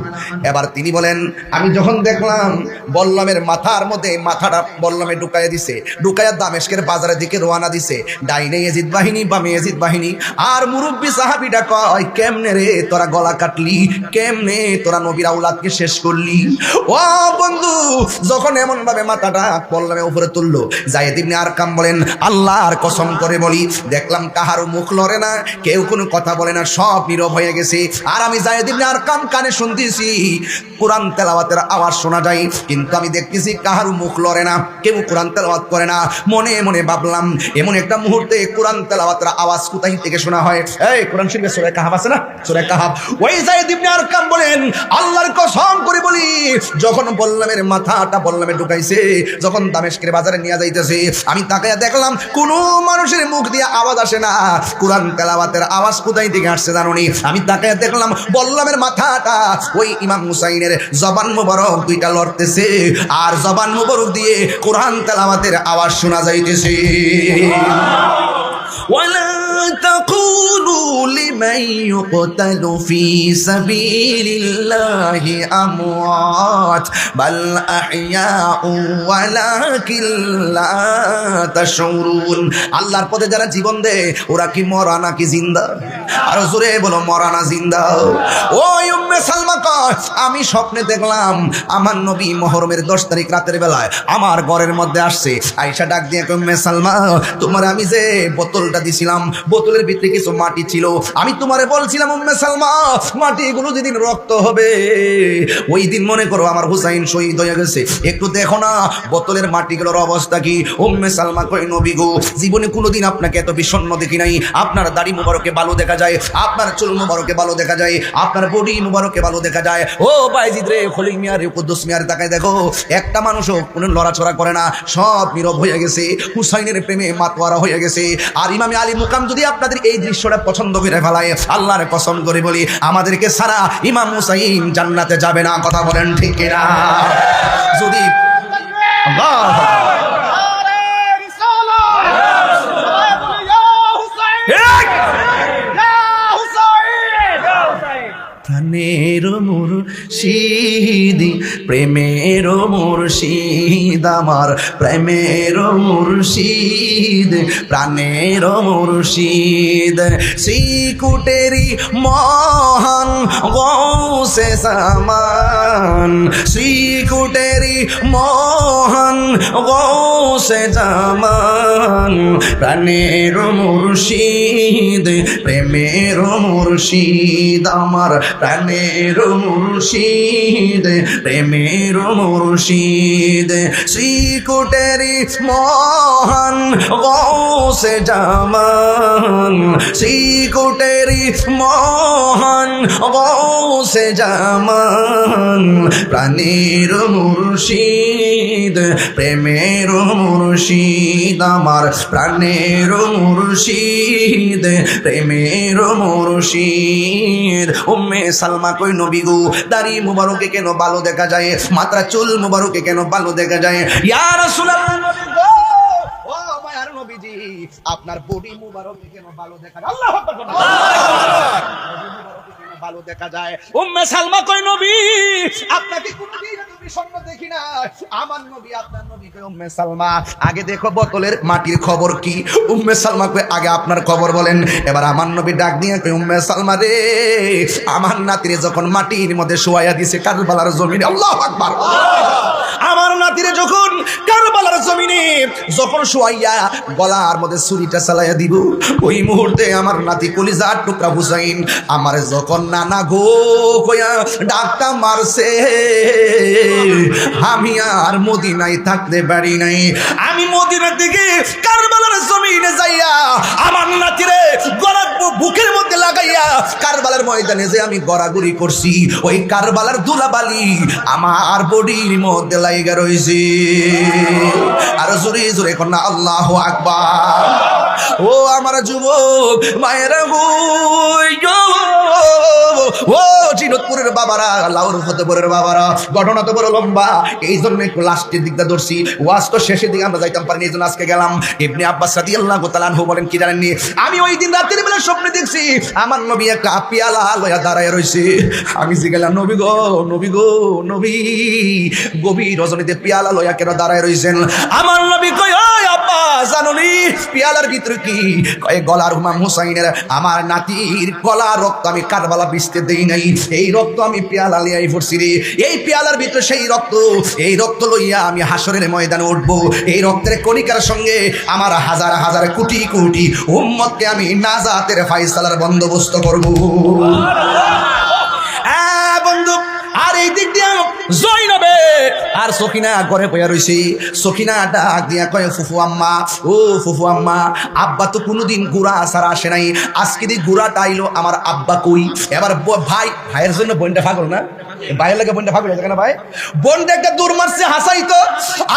এবার তিনি বলেন, আমি যখন দেখলাম বল্লমের মাথার মধ্যে মাথাটা বল্লমে ঢুকাইয়া দিছে, ঢুকাইয়া দামেস্কের বাজারের দিকে রওনা দিছে, ডাইনে ইয়াজিদ বাহিনী বামে ইয়াজিদ বাহিনী। আর মুরব্বী সাহাবীটা কয়, কেমনে রে তোরা গলা কাটলি, কেমনে তোরা নবীর আওলাদকে শেষ করলি? ও বন্ধু, যখন এমন ভাবে মাথাটা বল্লমে উপরে তুললো, যায়েদ ইবনে আরকাম বলেন, আল্লাহর কসম করে বলি দেখলাম কাহারও মুখ লড়ে না, কেউ কোনো কথা বলে না, সব নীরব হয়ে গেছে। আর আমি যায়েদ ইবনে আরকাম কানে শুনতেছি কোরআন তেলাওয়াতের আওয়াজ শোনা যায়, কিন্তু আমি দেখতেছি কাহারও মুখ লড়ে না, কেউ কোরআন তেলাওয়াত করে না। মনে মনে ভাবলাম এমন একটা মুহূর্তে কোরআন তেলাওয়াতের আওয়াজ কোথায় থেকে শোনা হয়? এই কোরআন শরীফে সূরা কাহাফ আছে না, সূরা কাহাফ। ওই যায়েদ ইবনে আরকাম বলেন, আল্লাহর কসম করে বলি যখন বল্লমের মাথাটা বল্লমে ঢুকাইছে, যখন দামেস্কের বাজারে নিয়ে যাইতেছে, আমি তাকায়া দেখলাম কোনো মানুষের মুখ দিয়ে আওয়াজ আসে না, কোরআন তেলাওয়াতের আওয়াজ কোথায় থেকে আসছে জানোনি? আমি তাকায়া দেখলাম বল্লমের মাথাটা ওই ইমাম হুসাইনের জবান মুবারক দুইটা লড়তেছে, আর জবান মুবারক দিয়ে কোরআন তেলাওয়াতের আওয়াজ শোনা যাইতেছে। ولا تقولوا لمن يقتل في سبيل الله أموات بل أحياء ولكن لا تشعرون। আল্লাহর পথে যারা জীবন দেয় ওরা কি মরা নাকি জিন্দা? আর জোরে বলো, মরা না জিন্দা? ওই উম্মে সালমা কয়, আমি স্বপ্নে দেখলাম আমার নবী মুহররমের 10 তারিখ রাতের বেলায় আমার ঘরের মধ্যে আসছে। আয়েশা ডাক দিয়ে কয়, উম্মে সালমা, তোমার আমি যে বোতলটা দিছিলাম, বোতলের ভিতরে কিছু মাটি ছিল, আমি তোমারে বলছিলাম উম্মে সালমা মাটিগুলো যেদিন রক্ত হবে ওই দিন মনে করো আমার হুসাইন শহীদ হয়ে গেছে, একটু দেখো না বোতলের মাটিগুলোর অবস্থা কি। উম্মে সালমা কয়, নবী গো, জীবনে কোনোদিন আপনাকে এত বিষণ্ণ দেখি নাই। আপনার দাড়ি মুবারকে ভালো দেখা যায়, আপনার চুল মুবারকে ভালো দেখা যায়, আপনার বডি মুবারকে ভালো দেখা যায়। ও বাইজিদ রে, খলিল মিয়া রে, কুদ্দুস মিয়া রে, তাকায় দেখো একটা মানুষও কোনো লড়াচড়া করে না, সব নীরব হয়ে গেছে, হুসাইনের প্রেমে মাতোয়ারা হয়ে গেছে। আর ইমামে আলী মুকাম যদি আপনাদের এই দৃশ্যটা পছন্দ করে ফেলায়, আল্লাহর কসম করে বলি আমাদেরকে সারা ইমাম হুসাইন জান্নাতে যাবে না। কথা বলেন ঠিক কিনা? যদি প্রাণের মুর্শিদ, প্রেমের মুর্শিদ, আমার প্রেমের মুর্শিদ, প্রাণের মুর্শিদ, শ্রীকুটেরি মহান গৌসে জামান, শ্রীকুটেরি মহান গৌসে জামান, প্রাণের মুর্শিদ, প্রেমের মুর্শিদ, আমার প্রাণের মুর্শিদ, প্রেমের মুর্শিদ, শ্রীকুটেরি মহান গৌসে জামান, শ্রীকুটেরি মহান গৌসে জামান, প্রাণের মুর্শিদ, প্রেমের মুর্শিদ, আমার প্রাণের মুর্শিদ, প্রেমের মুর্শিদ। উম্মে সালমা কই, নবী গো, দাড়ি মুবারকে কেন ভালো দেখা যায়, মাত্রা চুল মুবারকে কেন ভালো দেখা যায়? ইয়া রাসূলুল্লাহ, নবী গো, ও মায়ার নবীজি, আপনার বডি মুবারকে কেন ভালো দেখা যায়? আল্লাহু আকবার। ভালো দেখা যায়। উম্মে সালমা কই নবী আপনাকে কোনদিন নবী স্বপ্ন দেখি না, আমার নবী আপনার নবী কই উম্মে সালমা আগে দেখো বোতলের মাটির খবর কি। উম্মে সালমা কই আগে আপনার খবর বলেন। এবার আমার নবী ডাক দিয়ে কই উম্মে সালমা রে, আমার নাতিরে যখন মাটির মধ্যে শোয়াইয়া দিয়েছে কারবালার জমিনে, আল্লাহু আকবার, আমার নাতিরে যখন কারবালার জমিনে যখন শোয়াইয়া গলার মধ্যে ছুরিটা চালাইয়া দিব, ওই মুহূর্তে আমার নাতি কলিজার টুকরা হুসাইন আমার যখন নানা গো কইয়া ডাকটা মারছে, আমি আর মদিনায় থাকতে পারি নাই। আমি মদিনা থেকে কারবালার জমিনে যাইয়া আমার নাতিরে গলার বুকের মধ্যে লাগাইয়া কারবালার ময়দানে যে আমি গড়াগড়ি করছি, ওই কারবালার ধুলাবালি আমার বডির মধ্যে লাইগা রইছে। আর জোরে জোরে কন্যা আল্লাহু আকবার। ও আমার যুবক মায়েরা গো, ও জিনতপুরের বাবারা, লাউর ফতেপুরের বাবারা, ঘটনা তো বড় লম্বা, এই জন্য একটু লাস্টের দিকটা ধরছি। ওয়াজ তো শেষের দিকে আমরা যাইতাম পারিনি, এই জন্য আজকে গেলাম। ইবনে আব্বাস রাদিয়াল্লাহু তাআলা আনহু বলেন কি জানেননি, আমি ওই দিন রাতের বেলা স্বপ্নে দেখছি আমার নবী একটা পেয়ালা লইয়া দাঁড়ায় রইছে। আমি জিজ্ঞাসা নবী গো, নবী গো, নবী গভীর রজনীতে পেয়ালা লইয়া কেন দাঁড়ায় রইছেন? আমার নবী কই ওই আব্বা জানুনি পেয়ালার ভিতরে কি? কয় গলার ইমাম হুসাইনের আমার নাতির গলার রক্ত আমি কারবালা বিছতে দেই নাই, এই রক্ত আমি পেয়ালা লিয়াই পড়ছি রে। এই পেয়ালার ভিতরে সেই রক্ত, এই রক্ত লইয়া আমি হাসরের ময়দানে উঠবো। এই রক্তের কণিকার সঙ্গে আমার হাজার হাজার কোটি কোটি উম্মতকে আমি নাজাতের ফায়সালার বন্দোবস্ত করব। বন্ধু, আর এই দিক দিয়ে জয়নবে আর সখিনা ঘরে বইয়া রইছে। সখিনা ডাক দিয়া কয় ফুফু আম্মা, ও ফুফু আম্মা, আব্বা তো কোনোদিন গুড়া ছাড়া আসে নাই, আজকে দিয়ে গুড়াটা আইলো, আমার আব্বা কই? এবার ভাইয়ের জন্য বোনটা পাগল না, ভাইয়ের লাগে বোনটা পাগল হয়েছে কেন? ভাই বোনটা একটা দূর মারছে হাসাই তো,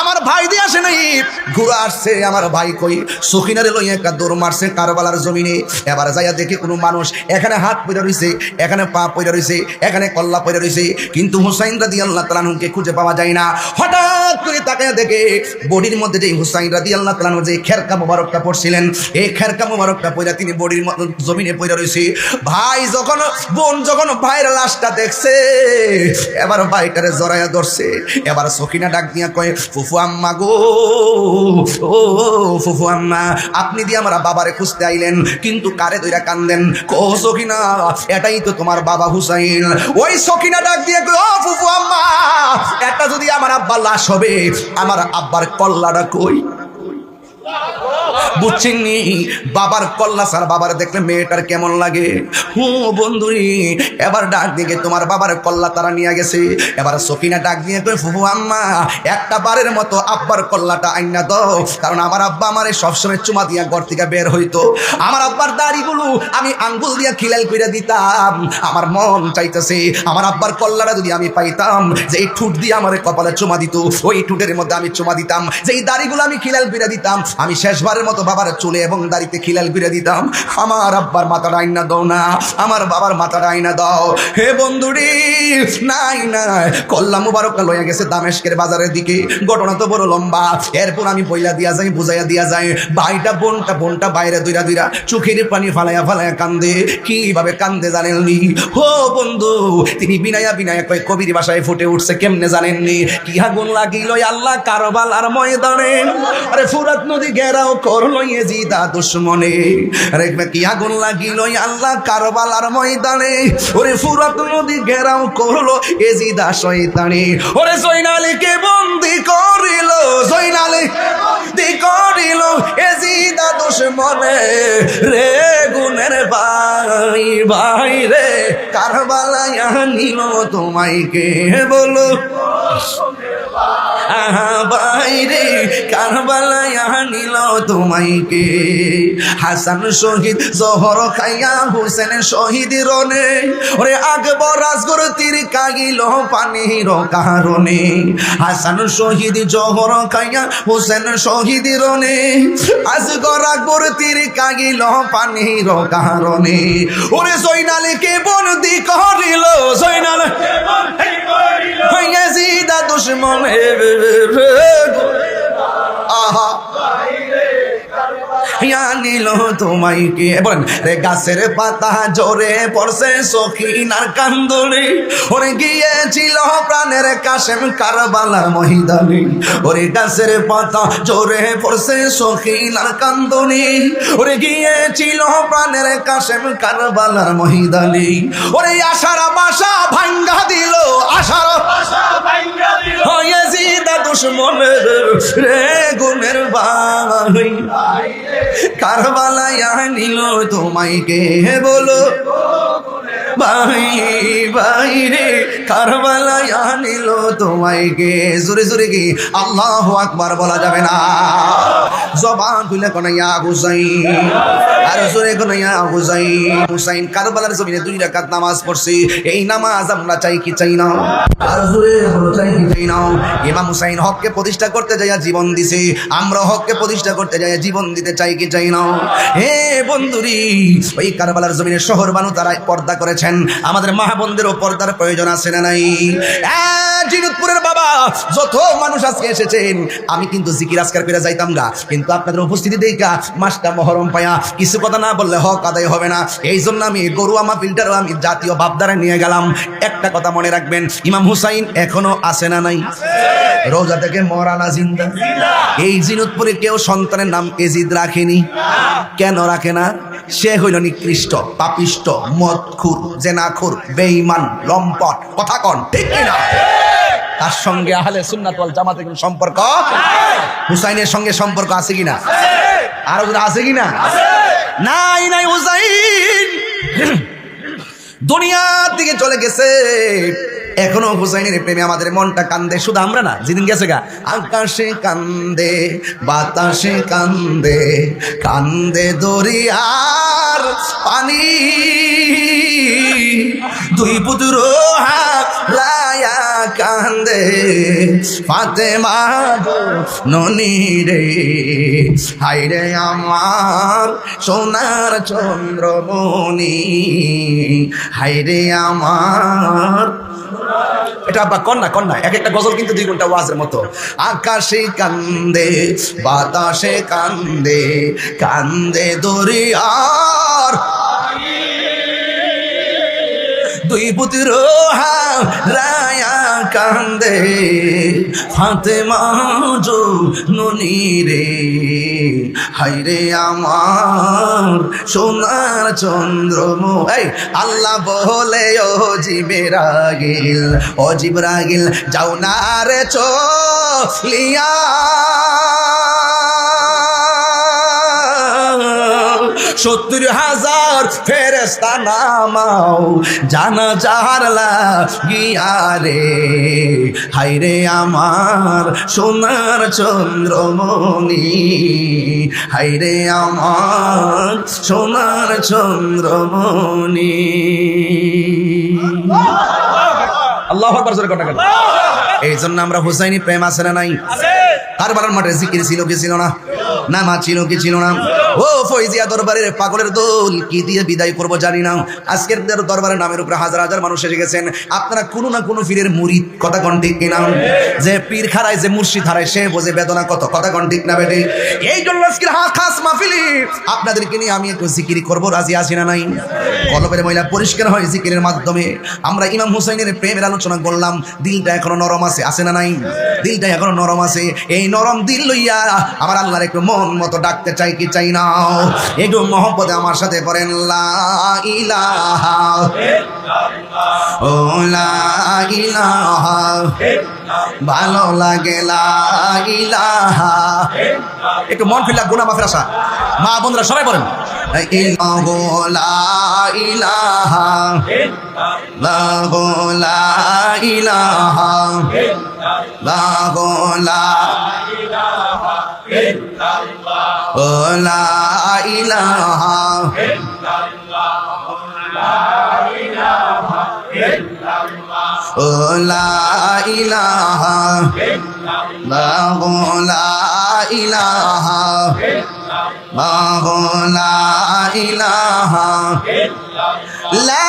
আমার ভাই দিয়ে আসে নাই, ঘুরা আসছে, আমার ভাই কই? সখিনারে লইয়া একটা দৌড় মারছে কারবালার জমিনে। এবার যাইয়া দেখে কোনো মানুষ এখানে হাত পইরা রইছে, এখানে পা পইরা রইছে, এখানে কল্লা পইরা রইছে, কিন্তু হুসাইন রাদিয়াল্লাহু তাআলা আনহুকে খুঁজে পাওয়া যায় না। হঠাৎ করে তাকায় দেখে বডির মধ্যে যে হুসাইন রাদিয়াল্লাহু তাআলা আনহু যে খেরকা মোবারকটা পড়ছিলেন, এই খেরকা মোবারকটা পইরা তিনি বডির জমিনে পইরা রইছে। ভাই বোন যখন ভাইয়ের লাশটা দেখছে, এবার ভাইটারে জড়াইয়া ধরছে। এবার সখিনা ডাক দিয়া কয় ফুফু আম্মা গো, ও ফুফু আম্মা, আপনি দিয়ে আমার বাবারে খুঁজতে আইলেন, কিন্তু কারে দইরা কান্দেন? কো সখিনা, এটাই তো তোমার বাবা হুসাইন। ওই সখিনা ডাক দিয়ে কয় ও ফুফু আম্মা, এটা যদি আমার আব্বার লাশ হবে, আমার আব্বার কল্লাটা কই? বুঝছেননি? বাবার কল্লা সার বাবার দেখলে মেয়েটার কেমন লাগে? বন্ধুরি, এবার ডাক দিয়ে তোমার বাবার কল্লা তারা নিয়ে গেছে। এবার সখিনা ডাক দিয়ে কই ফুফু আম্মা, একটা বারের মতো আব্বার কল্লাটা আইনা দাও, কারণ আমার আব্বা আমারে সবসময় চুমা দিয়া ঘর থেকে বের হইতো। আমার আব্বার দাড়িগুলো আমি আঙ্গুল দিয়া খিলাল কইরা দিতাম। আমার মন চাইতেছে আমার আব্বার কল্লাটা যদি আমি পাইতাম, যে এই ঠুট দিয়ে আমার কপালে চুমা দিত, ওই ঠুটের মধ্যে আমি চুমা দিতাম, যে এই দাড়িগুলো আমি খিলাল কইরা দিতাম, আমি শেষবারের মতো বাবার চুলে এবং দাড়িতে খিলাল করে দিতাম। আমার আব্বার মাথাটা আইনা দাও না, আমার বাবার মাথাটা আইনা দাও। হে বন্ধুরি, নাই নাই, কল্লা মুবারকটা লইয়া গেছে দামেস্কের বাজারের দিকে। ঘটনা তো বড় লম্বা, এরপর আমি বইলা দিয়া যাই, বুঝাইয়া দিয়া যাই। ভাইটা বোনটা বাইরে দুইরা চোখের পানি ফালাইয়া ফালাইয়া কান্দে। কিভাবে কান্দে জানেননি? হো বন্ধু, তিনি বিনায়া কয় কবির ভাষায় ফুটে উঠছে, কেমনে জানেননি? কি আগুন লাগিল আল্লাহ কারবালার ময়দানে, আরে ফুরাত নদী ঘেরাও করলো ইয়েজিদা দুশমনে। আরে কি আগুন লাগিল আল্লাহ কারবালার ময়দানে, ওরে ফুরাত নদী ঘেরাও করলো ইয়েজিদা শয়তানে। ওরে জয়নালীকে বন্দি করিল, জয়নালীকে বন্দি করিল ইয়েজিদা দুশমনে। রে গুনের ভাই ভাই রে, কারবালায় নিল তোমায় কে বলো? বাইরে কারবালায় নিল তোমায় কে? হাসান শহীদ জহর খাইয়া হুসেন শহীদ রনে, ওরে আকবর রাজগর তীর কাগিল পানির কারণে। হাসান শহীদ জহর খাইয়া হুসেন শহীদ রনে, আসগর আকবর তীর কাগিল পানির কারণে। ওরে জয়নালীকে বন্দি করিল, জয়নালীকে বন্দি করিল ইয়াজিদ দুশমনে। আহা বালাইয়া নিল তোমায় কে বলেন রে গাছের পাতা জোরে পড়ছে সখিনার কান্দরে ওরে গিয়েছিল প্রাণের কাশেম কারবালার ময়দানে ওরে গাছের পাতা জোরে পড়ছে সখিনার কান্দনে ওরে গিয়েছিল প্রাণের কাশেম কারবালার ময়দানে ওরে আশার বাসা ভাঙ্গা দিল আশার বাসা ভাঙ্গা দিল ইয়াজিদা দুশমনের রে গুনের ভাই কারবালায় নিল তোমায় কে বলো ভাই ভাই রে কারবালায় নিল তোমায় কে জোরে জোরে কি আল্লাহু আকবার বলা যাবে না জবান খুলে কোন ইয়া হুসাইন আর জোরে কোন ইয়া হুসাইন হুসাইন কারবালার জমিনে 2 রাকাত নামাজ পড়ছে এই নামাজ আমরা চাই কি চাই না আর জোরে বলো চাই কি চাই না ইমাম হুসাইন হককে প্রতিষ্ঠা করতে যাইয়া জীবন দিছে আমরা হককে প্রতিষ্ঠা করতে যাইয়া জীবন দিতে চাই কি চাই না হে বন্ধুরি ওই কারবালার জমিনে শহর বানু তারা পর্দা করেছেন আমাদের মা বোনদেরও পর্দার প্রয়োজন আছে না নাই জিনুতপুরের বাবা যত মানুষ আজকে এসেছেন আমি কিন্তু জিকির আজকার করে যাইতাম গা কিন্তু আপনাদের উপস্থিতি দেখা মাসটা মহরম পায়া কিছু কথা না বললে হক আদায় হবে না এই জন্য আমি গরুয়া মাহফিলটারও আমি জাতীয় ভাবধারা নিয়ে গেলাম একটা কথা মনে রাখবেন ইমাম হুসাইন এখনো আছে না নাই রোজা থেকে মরানা জিন্দা এই জিনুতপুরে কেউ সন্তানের নাম এজিদ রাখেনি কেন রাখে না সে হইল নিকৃষ্ট পাপিষ্ট মদখুর জেনাখুর বেঈমান লম্পট কথা কন ঠিক কিনা তার সঙ্গে আহলে সুন্নাত ওয়াল জামাতের কোনো সম্পর্ক হুসাইনের সঙ্গে সম্পর্ক আছে কিনা আর ওরা আছে কিনা নাই নাই হুসাইন দুনিয়া থেকে চলে গেছে এখনো হুসাইনের প্রেমে আমাদের মনটা কান্দে শুধু আমরা না যেদিন গেছে গা আকাশে কান্দে বাতাসে কান্দে কান্দে দরিয়ার পানি দুই পুত্র হারায়া কান্দে ফাতেমা ননি রে হায়রে আমার সোনার চন্দ্রমণি হায়রে আমার এটা আব্বা কন্যা কন্যা এক একটা গজল কিন্তু 2 ঘন্টা ওয়াজের মতো আকাশে কান্দে বাতাসে কান্দে কান্দে দরিয়ার দুই পুত্র হারায়া কান্দে ফাতেমা ননি রে হায়রে আমার সোনার চন্দ্রমণি আল্লাহ বলে ও জিবরাইল যাও না রে চলিয়া 70,000 ফেরেশতা নামাও জানাজার লাগিয়া রে হায়রে আমার সোনার চন্দ্রমণি হায়রে আমার সোনার চন্দ্রমণি আল্লাহু আকবার জোরে কথা বলেন এই জন্য আমরা হুসাইনি প্রেম আছে না নাই কারবালার মাঠে জিকির ছিল কি ছিল না নামাজ ছিল কি ছিল না ও ফয়জিয়া দরবারের পাগলের দল কি দিয়ে বিদায় করব জানি না আজকের দরবারের নামের উপরে হাজার হাজার মানুষ এসে গেছেন আপনারা কোনো না কোনো পীরের মুরিদ কথা কোন ঠিক কিনা যে পীর খারায় যে মুর্শিদ হারায় সে বোঝে বেদনা কত কথা কোন ঠিক না বেটে এই জন্য আজকের খাস মাহফিলে আপনাদেরকে নিয়ে আমি একটু জিকির করব রাজি আছি না নাই কলবের ময়লা পরিষ্কার হয় জিকিরের মাধ্যমে আমরা ইমাম হুসাইনের প্রেমের আলোচনা করলাম দিলটা এখনো নরম আছে না নাই দিলটা এখনো নরম আছে এই নরম দিল লইয়া আমার আল্লাহর একটু মন মতো ডাকতে চাই কি চাই না একটু মহব্বতে আমার সাথে পড়েন লা ইলাহা ইল্লাল্লাহ ও লা ইলাহা ইল্লাল্লাহ ভালো লাগে লা ইলাহা ইল্লাল্লাহ একটু মন খুলে গুনাহ মাফের আশা মা বোনরা সবাই বলেন ইল্লাহু লা ইলাহা ইল্লাল্লাহ লা ইলাহা ইল্লাল্লাহ লা ইলাহা ইল্লাল্লাহ ও লা ইলাহা ইল্লাল্লাহ লা ইলাহা ইল্লাল্লাহ ও লা ইলাহা ইল্লাল্লাহ লা ইলাহা ইল্লাল্লাহ লা ইলাহা ইল্লাল্লাহ লা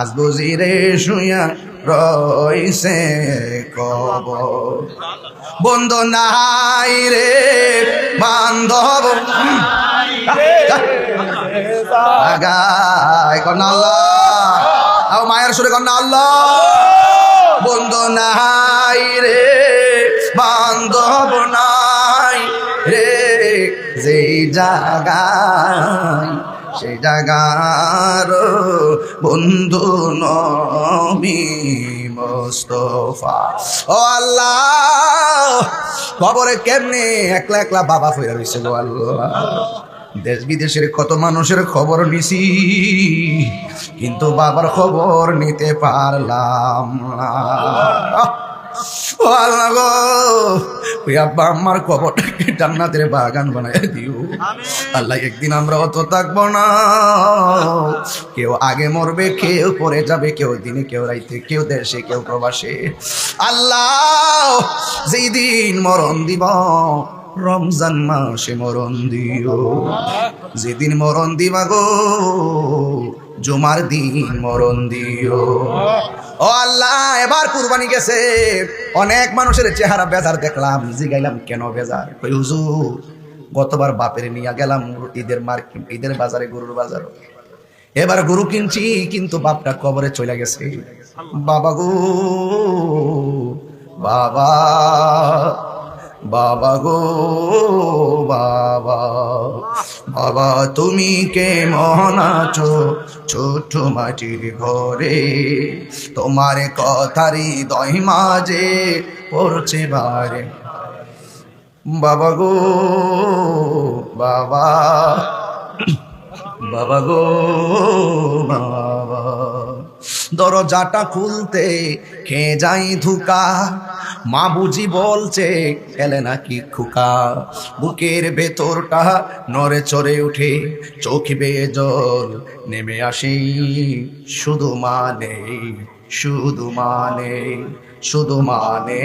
আজ বুঝি রে শুয়া রইছে কবর। বন্ধু নাই রে বান্ধব আগায় কন্যা আল্লাহ, আও মায়ের সুরে কন্যা আল্লাহ। বন্ধু নাই রে বান্ধব নাই রে, যেই জায়গায় সেই জায়গার বন্ধু নবী মুস্তাফা। ও আল্লাহ, খবরে কেমনে একলা একলা বাবা হয়ে রয়েছে গো আল্লাহ। দেশ বিদেশের কত মানুষের খবর নিছি, কিন্তু বাবার খবর নিতে পারলাম না। ও আল্লাহ গো, ওই আব্বা আম্মার কবরটাকে জান্নাতের বাগান বানায় দিও আল্লাহ। একদিন আমরা অত থাকবো না, কেউ আগে মরবে, কেউ পরে যাবে, কেউ দিনে, কেউ রাইতে, কেউ দেশে, কেউ প্রবাসে। আল্লাহ, যেই দিন মরণ দিব রমজান মাসে মরণ দিও, যেদিন মরণ দিবা গো জুমার দিন মরণ দিও। ও আল্লাহ, এবার কুরবানি গেছে, অনেক মানুষের চেহারা বেজার দেখলাম, জিগাইলাম কেন বেজার? কই হুজুর, গতবার বাপের নিয়ে গেলাম ঈদের মার্কেট, ঈদের বাজারে, গরুর বাজার, এবার গরু কিনছি, কিন্তু বাপটা কবরে চলে গেছে। বাবা গো বাবা, বাবা গো বাবা, বাবা তুমি কেমন আছো ছোট মাটির ঘরে, তোমার কথারই দই মাঝে পড়ছে বারে। বাবা গো বাবা, বাবা গো বাবা, দরজাটা খুলতে খেয়ে যাই ধুকা, মা বুঝি বলছে এলে নাকি খুকা। বুকের ভেতরটা নড়ে চড়ে উঠে, চোখ বেয়ে জল নেমে আসি, শুধু মানে শুধু মানে শুধু মানে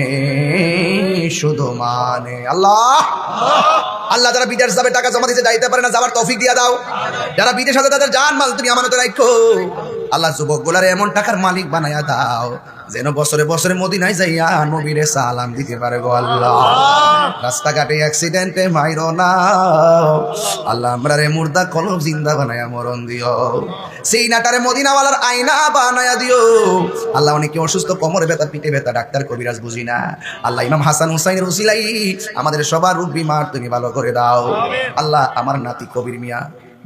শুধু মানে। আল্লাহ আল্লাহ, যারা বিদেশ যাবে টাকা জমা দিতে যাইতে পারে না, যাবার তৌফিক দিয়া দাও। যারা বিদেশ আছে তাদের জান মাল তুমি আমানত রাখো আল্লাহ। যুবক গুলার এমন টাকার মালিক বানায়া দাও যেন বছরে বছরে মদিনায় যাইয়া নবীরে সালাম দিতে পারে গো আল্লাহ। রাস্তাঘাটে অ্যাক্সিডেন্টে মাইরো না আল্লাহ, আমরা রে মুর্দা কলব জিন্দা বানায়া মরণ দিও। সেই নাটারে মদিনাওয়ালার আয়না বানায়া দিও আল্লাহ। অনেকে অসুস্থ, কোমরে ব্যথা, পিঠে ব্যথা, ডাক্তার কবিরাজ বুঝি না আল্লাহ। ইমাম হাসান হুসাইনের উসিলাই আমাদের সবার রোগ বিমার তুমি ভালো করে দাও আল্লাহ। আমার নাতি কবির মিয়া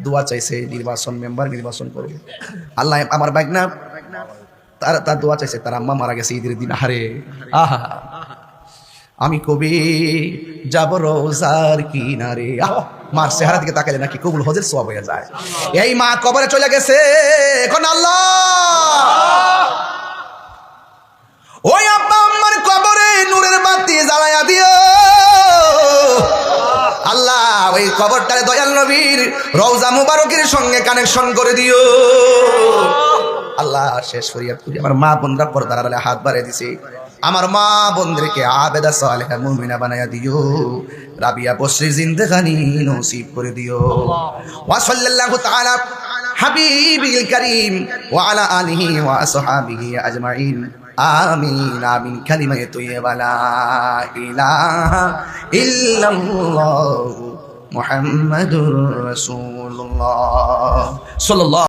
দোয়া চাইছে, নির্বাচন মেম্বার নির্বাচন করবে আল্লাহ। আমার বাইকনা তার দোয়া চাইছে, তার আম্মা মারা গেছে ঈদের দিন। আহারে আহা, আমি কবি যাব রোজার কিনারে, মার চেহারা দিকে তাকালে নাকি কবুল হজের সওয়াব হয়ে যায়। এই মা কবরে চলে গেছে, এখন আল্লাহ ওই আব্বা আম্মার কবরে নূরের বাতি জ্বালায়া দিও আল্লাহ। ওই কবরটারে দয়াল নবীর রওজা মুবারকের সঙ্গে কানেকশন করে দিও আল্লাহ। শেষ ফরিয়াদ করি, আমার মা বোনরা পর্দার আড়ালে হাত বাড়িয়ে দিছে, আমার মা বোনদেরকে আবেদা সালেহা মুমিনা বানায়া দিও, রাবিয়া বসরি জিন্দেগানি নসিব করে দিও। ওয়া সাল্লাল্লাহু তাআলা হাবিবিল কারীম ওয়া আলা আলিহি ওয়া আসহাবিহি আজমাইন, আমিন আমিন। কালিমায়ে তৈয়্যিবা লা ইলাহা ইল্লাল্লাহ মুহাম্মাদুর রাসূলুল্লাহ সাল্লাল্লাহু